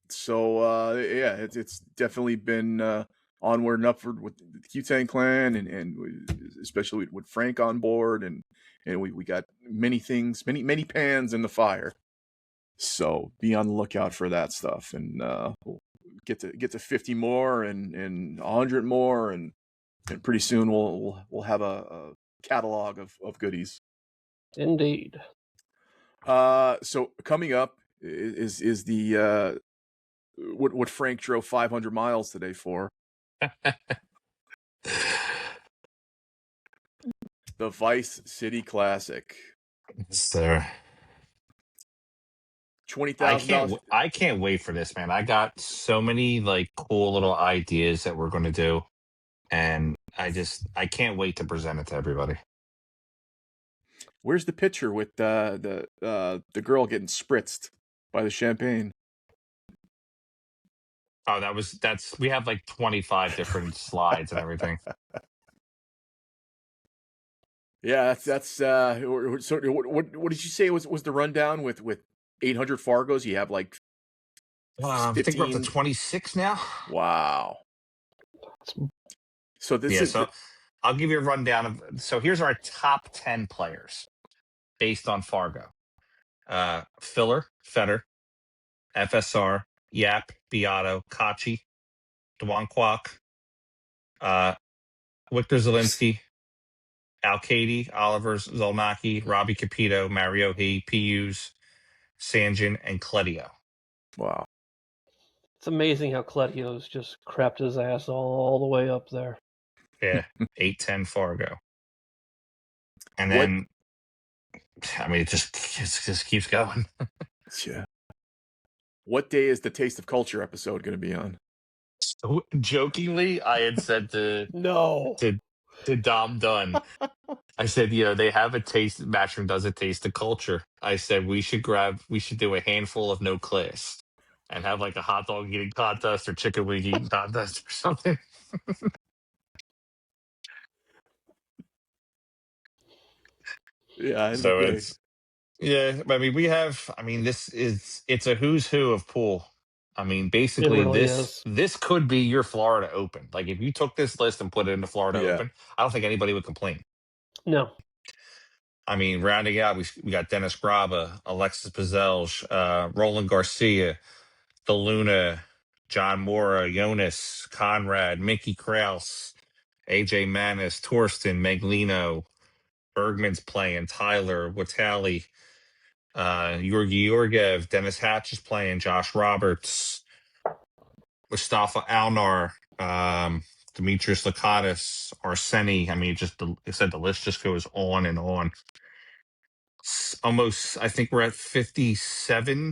So yeah, it's definitely been onward and upward with the Cue Tang Clan, and especially with Frank on board, and we got many things, many pans in the fire. So be on the lookout for that stuff, and we'll get to 50 more and 100 more, and pretty soon we'll have a catalog of goodies. Indeed. So coming up is the what Frank drove 500 miles today for. The Vice City Classic. Sir. $20,000. I can't wait for this, man. I got so many like cool little ideas that we're going to do, and I can't wait to present it to everybody. Where's the picture with the girl getting spritzed by the champagne? Oh, we have like 25 different slides and everything. Yeah, that's so what did you say was the rundown with 800 Fargos? You have like I think we're up to 15. 26 now. Wow. So this is So I'll give you a rundown of. So here's our top 10 players based on Fargo. Filler, Fetter, FSR, Yap, Beato, Kachi, Dwan Kwok, Victor Zelinsky, Al-Kaidi, Oliver Zolnacki, Robbie Capito, Mario He, Pius, Sanjin, and Cledio. wow. It's amazing how Cletio's just crapped his ass all the way up there. Yeah, 810 Fargo. And then, I mean, it just keeps going. Yeah. What day is the Taste of Culture episode going to be on? So, jokingly, I had said to Dom Dunn, I said, they have a taste. Matchroom does a taste of culture. I said we should do a handful of no class, and have like a hot dog eating contest or chicken wing eating contest or something. Yeah, So it's a who's who of pool. I mean, basically It really is. this could be your Florida Open. Like if you took this list and put it into Florida Open, I don't think anybody would complain. No. I mean, rounding out, we got Dennis Graba, Alexis Pizelge, Roland Garcia, the Luna, John Mora, Jonas, Conrad, Mickey Kraus, AJ Manis, Torsten, Meglino, Bergman's playing. Tyler Witali, Georgi Georgiev, Dennis Hatch is playing. Josh Roberts, Mustafa Alnar, Demetrius Lakatos, Arseni. I mean, I said the list just goes on and on. Almost, I think we're at 700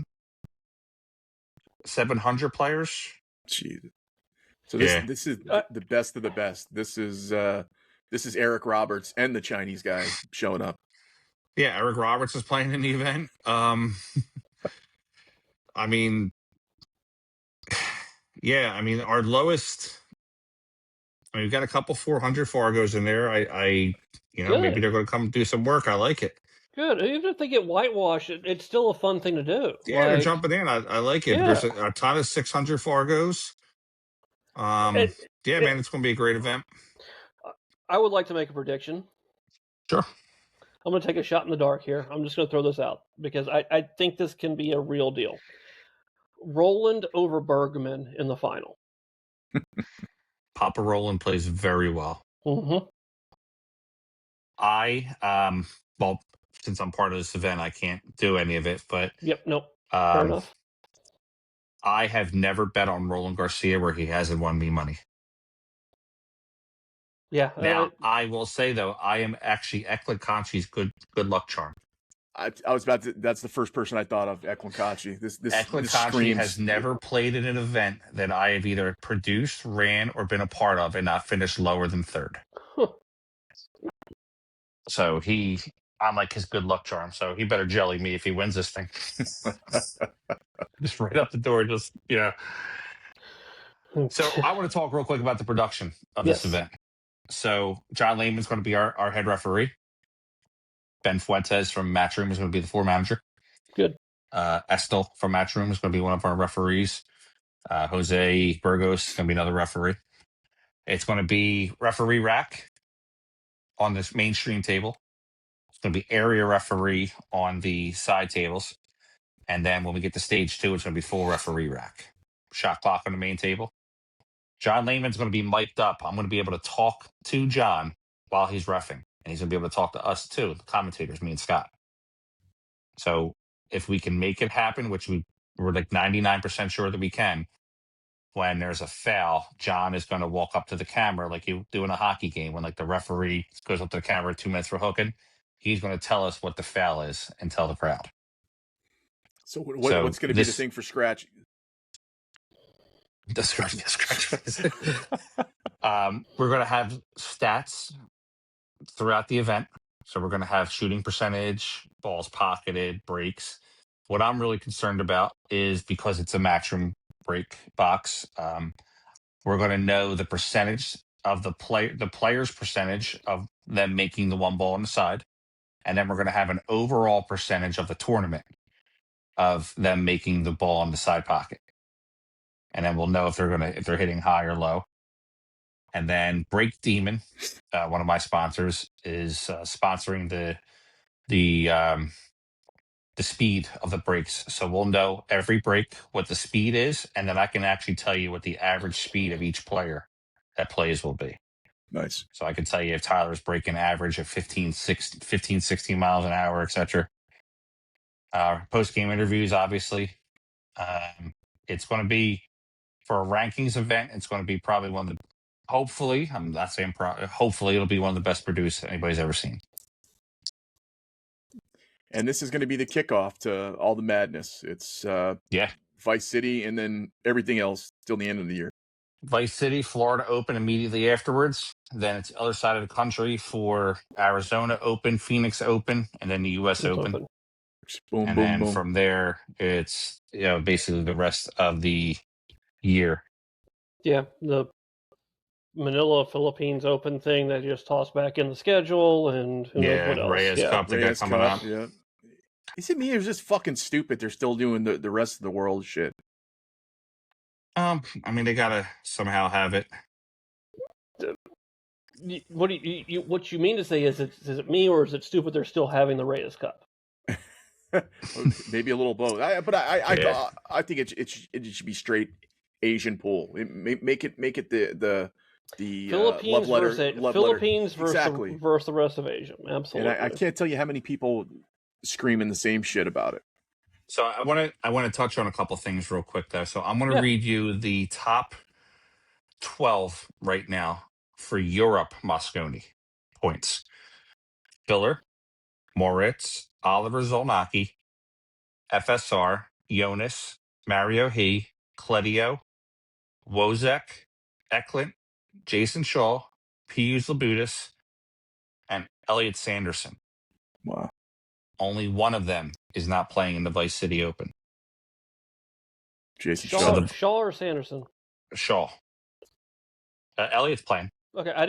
players. Jeez. So Yeah. this is the best of the best. This is Eric Roberts and the Chinese guy showing up. Yeah, Eric Roberts is playing in the event. I mean, yeah, I mean, our lowest. I mean, we've got a couple 400 Fargos in there. Maybe they're going to come do some work. I like it. Good. Even if they get whitewashed, it's still a fun thing to do. Yeah, they're jumping in. I like it. Yeah. There's a ton of 600 Fargos. Man, it's going to be a great event. I would like to make a prediction. Sure. I'm going to take a shot in the dark here. I'm just going to throw this out because I think this can be a real deal. Roland over Bergman in the final. Papa Roland plays very well. Mm-hmm. Since I'm part of this event, I can't do any of it. But nope. Fair enough. I have never bet on Roland Garcia where he hasn't won me money. Yeah. Now, I will say, though, I am actually Eklund Conchi's good luck charm. I was about to. That's the first person I thought of, Eklund Conchi. Eklund Conchi has never played in an event that I have either produced, ran, or been a part of and not finished lower than third. Huh. So I'm like his good luck charm. So he better jelly me if he wins this thing. Just right up the door, So I want to talk real quick about the production of this event. So John Lehman's going to be our head referee. Ben Fuentes from Matchroom is going to be the floor manager. Good. Estel from Matchroom is going to be one of our referees. Jose Burgos is going to be another referee. It's going to be referee rack on this mainstream table. It's going to be area referee on the side tables. And then when we get to stage 2, it's going to be full referee rack. Shot clock on the main table. John Lehman's going to be mic'd up. I'm going to be able to talk to John while he's reffing. And he's going to be able to talk to us too, the commentators, me and Scott. So if we can make it happen, which we're like 99% sure that we can, when there's a foul, John is going to walk up to the camera like you do in a hockey game when like the referee goes up to the camera 2 minutes for hooking. He's going to tell us what the foul is and tell the crowd. So what's going to be the thing for scratch? The scratch. We're going to have stats throughout the event. So we're going to have shooting percentage, balls pocketed, breaks. What I'm really concerned about is because it's a matchroom break box, we're going to know the percentage of the player's percentage of them making the one ball on the side. And then we're going to have an overall percentage of the tournament of them making the ball on the side pocket. And then we'll know if they're hitting high or low. And then Break Demon, one of my sponsors, is sponsoring the speed of the breaks. So we'll know every break what the speed is, and then I can actually tell you what the average speed of each player that plays will be. Nice. So I can tell you if Tyler's breaking average of 15, 16 miles an hour, etc. Post-game interviews, obviously. It's going to be, for a rankings event, it's going to be probably one of the, hopefully, I'm not saying hopefully it'll be one of the best produced anybody's ever seen. And this is going to be the kickoff to all the madness. It's Vice City and then everything else till the end of the year. Vice City, Florida Open immediately afterwards. Then it's the other side of the country for Arizona Open, Phoenix Open, and then the U.S. Open. Boom, and boom, then boom. from there, it's basically the rest of the year. Yeah, the Manila, Philippines Open thing that just tossed back in the schedule, and who knows what else. Reyes Cup, they got coming up. Yeah. Is it me or is this fucking stupid? They're still doing the rest of the world shit. I mean, they gotta somehow have it. What do what you mean to say is it me or is it stupid? They're still having the Reyes Cup. Maybe a little both. I think it should be straight Asian pool. Make it the the Philippines love letter. versus Love Philippines letter. Exactly. versus the rest of Asia. Absolutely. And I can't tell you how many people screaming the same shit about it. So I want to touch on a couple things real quick though. So I'm going to read you the top 12 right now for Europe Mosconi points. Filler, Moritz, Oliver Zolnacki, FSR, Jonas, Mario He, Cledio, Wozek, Eklund, Jason Shaw, Pius Labutis, and Elliot Sanderson. Wow. Only one of them is not playing in the Vice City Open. Jason Shaw or Sanderson? Shaw. Elliot's playing. Okay, I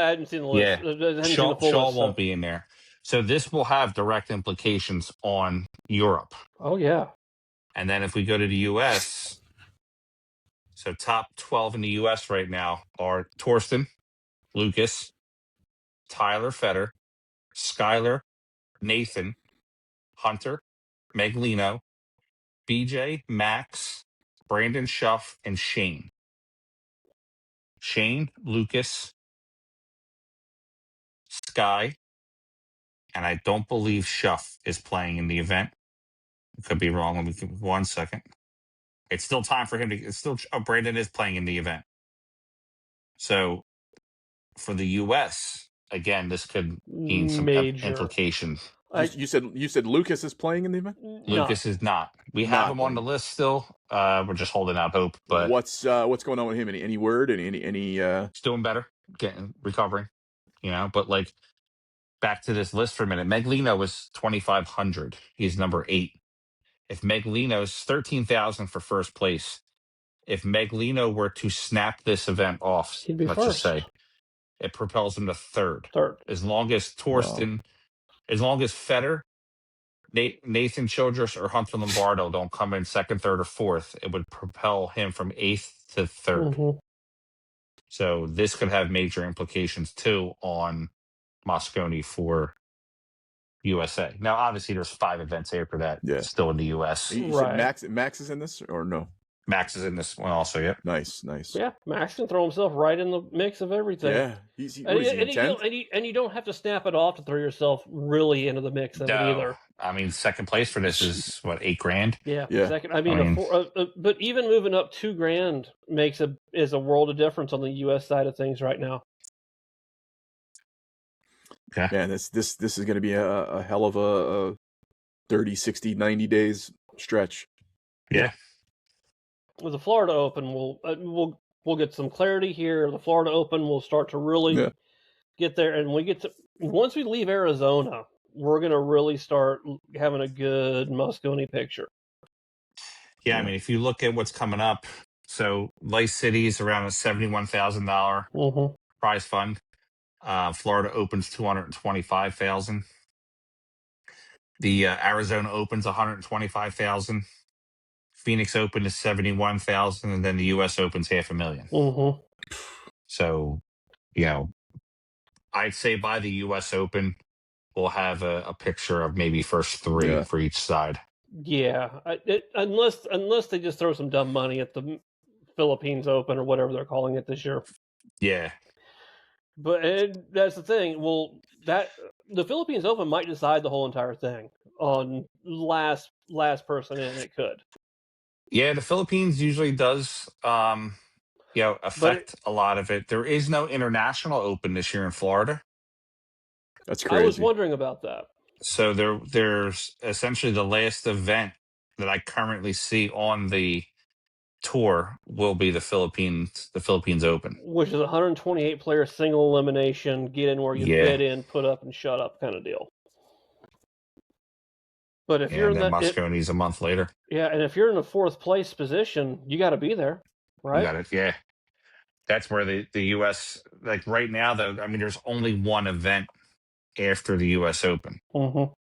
hadn't seen the list. Yeah. Shaw won't be in there. So this will have direct implications on Europe. Oh, yeah. And then if we go to the U.S., so top 12 in the U.S. right now are Torsten, Lucas, Tyler Fetter, Skyler, Nathan, Hunter, Meglino, BJ, Max, Brandon Schuff, and Shane. Shane, Lucas, Sky, and I don't believe Schuff is playing in the event. Could be wrong. Let me give 1 second. It's still time for him to. It's still Brandon is playing in the event. So for the U.S., again, this could mean some implications. You said Lucas is playing in the event. Lucas is not. We have him on the list still. We're just holding out hope. But what's going on with him? Any word? Any? He's doing better, recovering. But like back to this list for a minute. Meglino was 2,500. He's number 8. If Meglino's 13,000 for first place, if Meglino were to snap this event off, he'd be let's first. Just say, it propels him to third. As long as Torsten, as long as Fetter, Nathan Childress, or Hunter Lombardo don't come in second, third, or fourth, it would propel him from 8th to 3rd. Mm-hmm. So this could have major implications too on Mosconi for USA. Now, obviously, there's 5 events after that still in the US. You said Max is in this or no? Max is in this one also. Yeah. Nice. Yeah, Max can throw himself right in the mix of everything. Yeah, and you don't have to snap it off to throw yourself really into the mix of it either. I mean, second place for this is what, $8,000? Yeah. Second. I mean, but even moving up $2,000 is a world of difference on the U.S. side of things right now. Okay. Man, this is going to be a hell of a 30, 60, 90 days stretch. Yeah. With the Florida Open, we'll get some clarity here. The Florida Open will start to really get there, and once we leave Arizona, we're going to really start having a good Mosconi picture. Yeah, I mean, if you look at what's coming up, so Vice City is around a $71,000 prize fund. Florida Open's $225,000. The Arizona Open's $125,000. Phoenix Open is $71,000, and then the U.S. Open's $500,000. Mm-hmm. So, I'd say by the U.S. Open, we'll have a picture of maybe first 3 for each side. Yeah, unless they just throw some dumb money at the Philippines Open or whatever they're calling it this year. Yeah, but that's the thing. Well, the Philippines Open might decide the whole entire thing on last person in. It could. Yeah, the Philippines usually does, affect a lot of it. There is no international Open this year in Florida. That's crazy. I was wondering about that. So there's essentially the last event that I currently see on the tour will be the Philippines Open, which is a 128 player single elimination, get in where you fit in, put up and shut up kind of deal. But if you're in that, Mosconi's a month later. Yeah, and if you're in the 4th place position, you got to be there, right? You got it. Yeah, that's where the U.S. like right now though. I mean, there's only one event after the U.S. Open. Mm-hmm.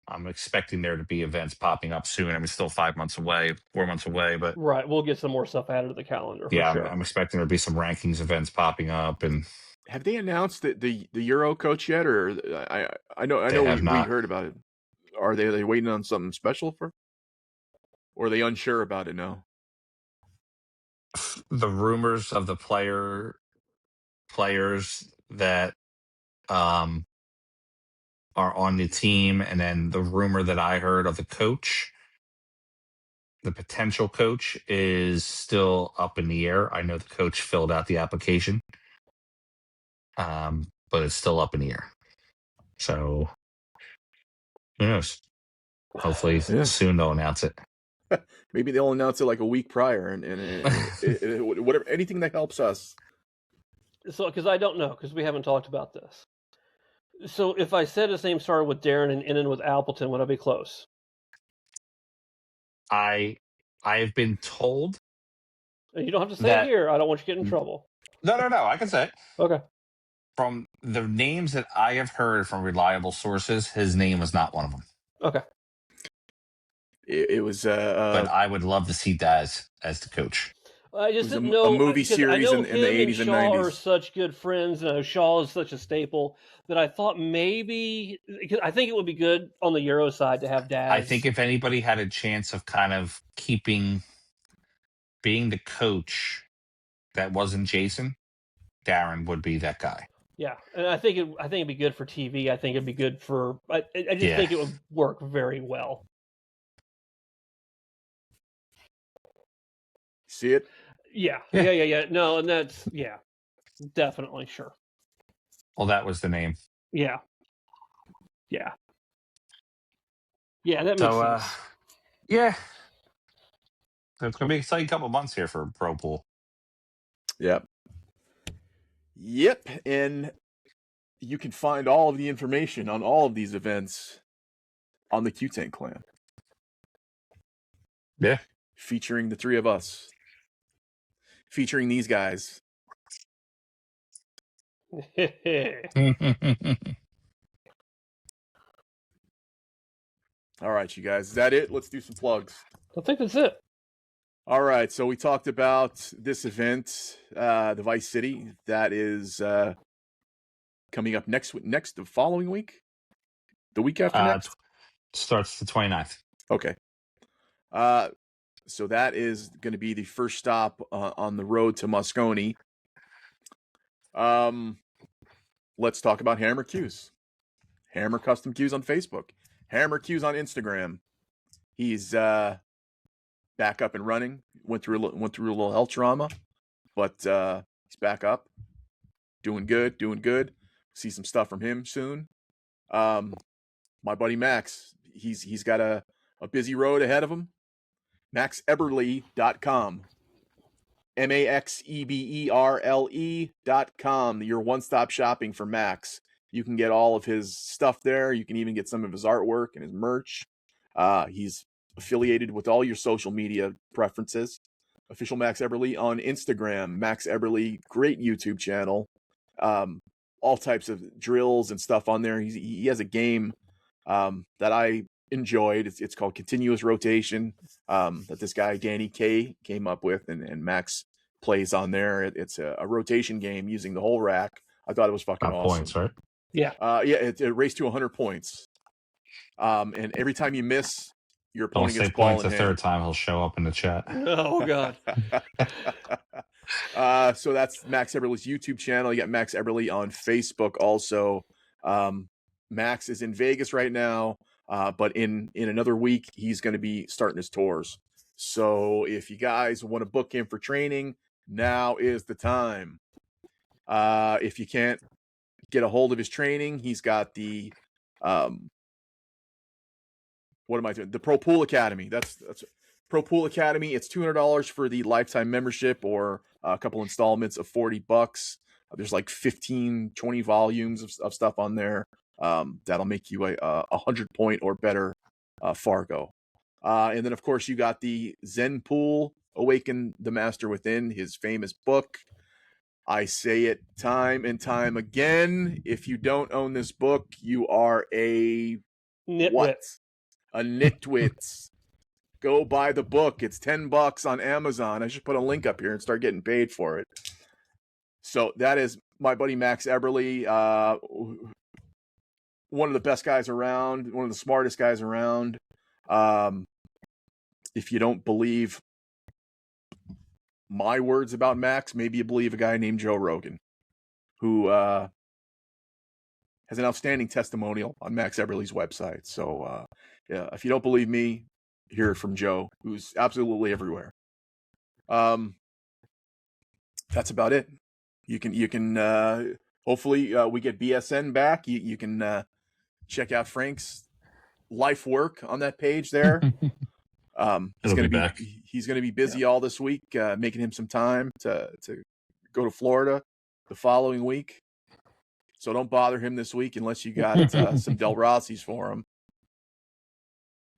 I'm expecting there to be events popping up soon. I mean, still 5 months away, 4 months away, but right, we'll get some more stuff added to the calendar. For sure. I'm expecting there to be some rankings events popping up. And have they announced the Euro coach yet? Or I know we heard about it. Are they waiting on something special for? Or are they unsure about it now? The rumors of the player players that are on the team, and then the rumor that I heard of the coach, the potential coach, is still up in the air. I know the coach filled out the application, but it's still up in the air. So who knows? Hopefully soon they'll announce it. Maybe they'll announce it like a week prior, and whatever, anything that helps us. So, because I don't know, because we haven't talked about this. So, if I said his name started with Darren and ended with Appleton, would I be close? I have been told. And you don't have to say it here. I don't want you to get in trouble. No. I can say it. Okay. From the names that I have heard from reliable sources, his name was not one of them. Okay. It was, but I would love to see that as the coach. I just didn't know a movie series in the 80s and 90s. Shaw are such good friends, and Shaw is such a staple that I thought maybe, I think it would be good on the Euro side to have dads. I think if anybody had a chance of kind of being the coach that wasn't Jason, Darren would be that guy. Yeah, and I think it'd be good for TV. I think it'd be good for. I just think it would work very well. See it? Yeah. No, and that's definitely sure. Well, that was the name. Yeah. That makes sense. Yeah. So it's gonna be an exciting couple months here for Pro Pool. Yep, and you can find all of the information on all of these events on the Cue Tang Clan. Yeah. Featuring the three of us. Featuring these guys. All right, you guys. Is that it? Let's do some plugs. I think that's it. All right. So we talked about this event, the Vice City, that is coming up the following week? The week after next? Starts the 29th. Okay. So that is going to be the first stop on the road to Moscone. Let's talk about Hammer Cues. Hammer Custom Cues on Facebook. Hammer Cues on Instagram. He's back up and running. Went through a little health trauma, but he's back up. Doing good. See some stuff from him soon. My buddy Max, he's got a busy road ahead of him. MaxEberle.com. MaxEberle.com. Your one-stop shopping for Max. You can get all of his stuff there. You can even get some of his artwork and his merch. He's affiliated with all your social media preferences. Official Max Eberle on Instagram. Max Eberle, great YouTube channel. All types of drills and stuff on there. He has a game that I enjoyed. It's called Continuous Rotation, that this guy Danny K came up with, and Max plays on there. It's a rotation game using the whole rack. I thought it was fucking awesome. Points, right? Yeah. It raced to 100 points. And every time you miss, your opponent gets Don't say points the third time, he'll show up in the chat. Oh God. So that's Max Eberle's YouTube channel. You got Max Eberle on Facebook also. Max is in Vegas right now, but in another week, he's going to be starting his tours. So if you guys want to book him for training, now is the time. If you can't get a hold of his training, he's got the what am I doing? The Pro Pool Academy. That's Pro Pool Academy. It's $200 for the lifetime membership, or a couple installments of $40. There's like 15, 20 volumes of stuff on there. That'll make you a 100-point or better Fargo. And then, of course, you got the Zen Pool, Awaken the Master Within, his famous book. I say it time and time again. If you don't own this book, you are a Nitwit. What? A nitwit. Go buy the book. It's $10 on Amazon. I should put a link up here and start getting paid for it. So that is my buddy Max Eberle, one of the best guys around, one of the smartest guys around. If you don't believe my words about Max, maybe you believe a guy named Joe Rogan. who has an outstanding testimonial on Max Eberle's website. So, yeah, if you don't believe me, hear it from Joe, who's absolutely everywhere. That's about it. You can hopefully we get BSN back. You can check out Frank's life work on that page there. He's gonna be busy all this week, making him some time to go to Florida the following week. So don't bother him this week unless you got some Del Rossi's for him.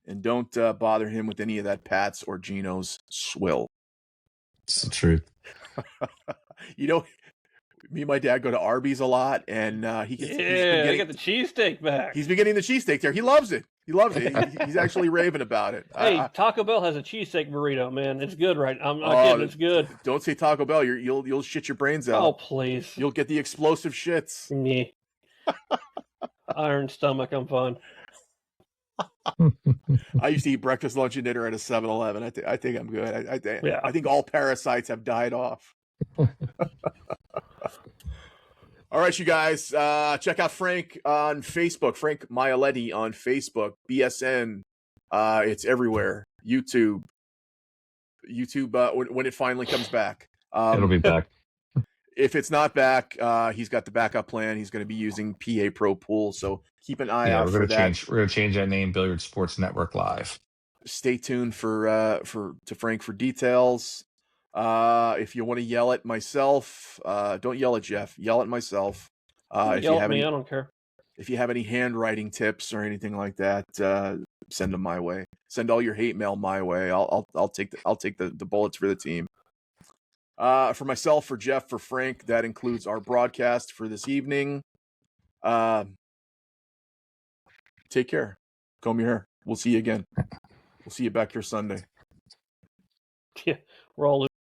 And don't bother him with any of that Pat's or Gino's swill. It's the truth. You know, me and my dad go to Arby's a lot, and he's got the cheesesteak back. He's been getting the cheesesteak there. He loves it. He's actually raving about it. Hey, Taco Bell has a cheesesteak burrito, man. It's good, right? I'm not kidding. It's good. Don't say Taco Bell. You'll shit your brains out. Oh, please. You'll get the explosive shits. Me. Iron stomach. I'm fine. I used to eat breakfast, lunch, and dinner at a 7-Eleven. I think I'm good. I think all parasites have died off. All right, you guys. Check out Frank on Facebook. Frank Maialetti on Facebook. BSN. It's everywhere. YouTube. When it finally comes back. It'll be back. If it's not back, he's got the backup plan. He's going to be using PA Pro Pool, so keep an eye out for that. We're going to change that name, Billiard Sports Network Live. Stay tuned to Frank for details. If you want to yell at myself, don't yell at Jeff. Yell at myself. If yell at me, I don't care. If you have any handwriting tips or anything like that, send them my way. Send all your hate mail my way. I'll take the bullets for the team. For myself, for Jeff, for Frank, that includes our broadcast for this evening. Take care. Comb your hair. We'll see you again. We'll see you back here Sunday. Yeah, we're all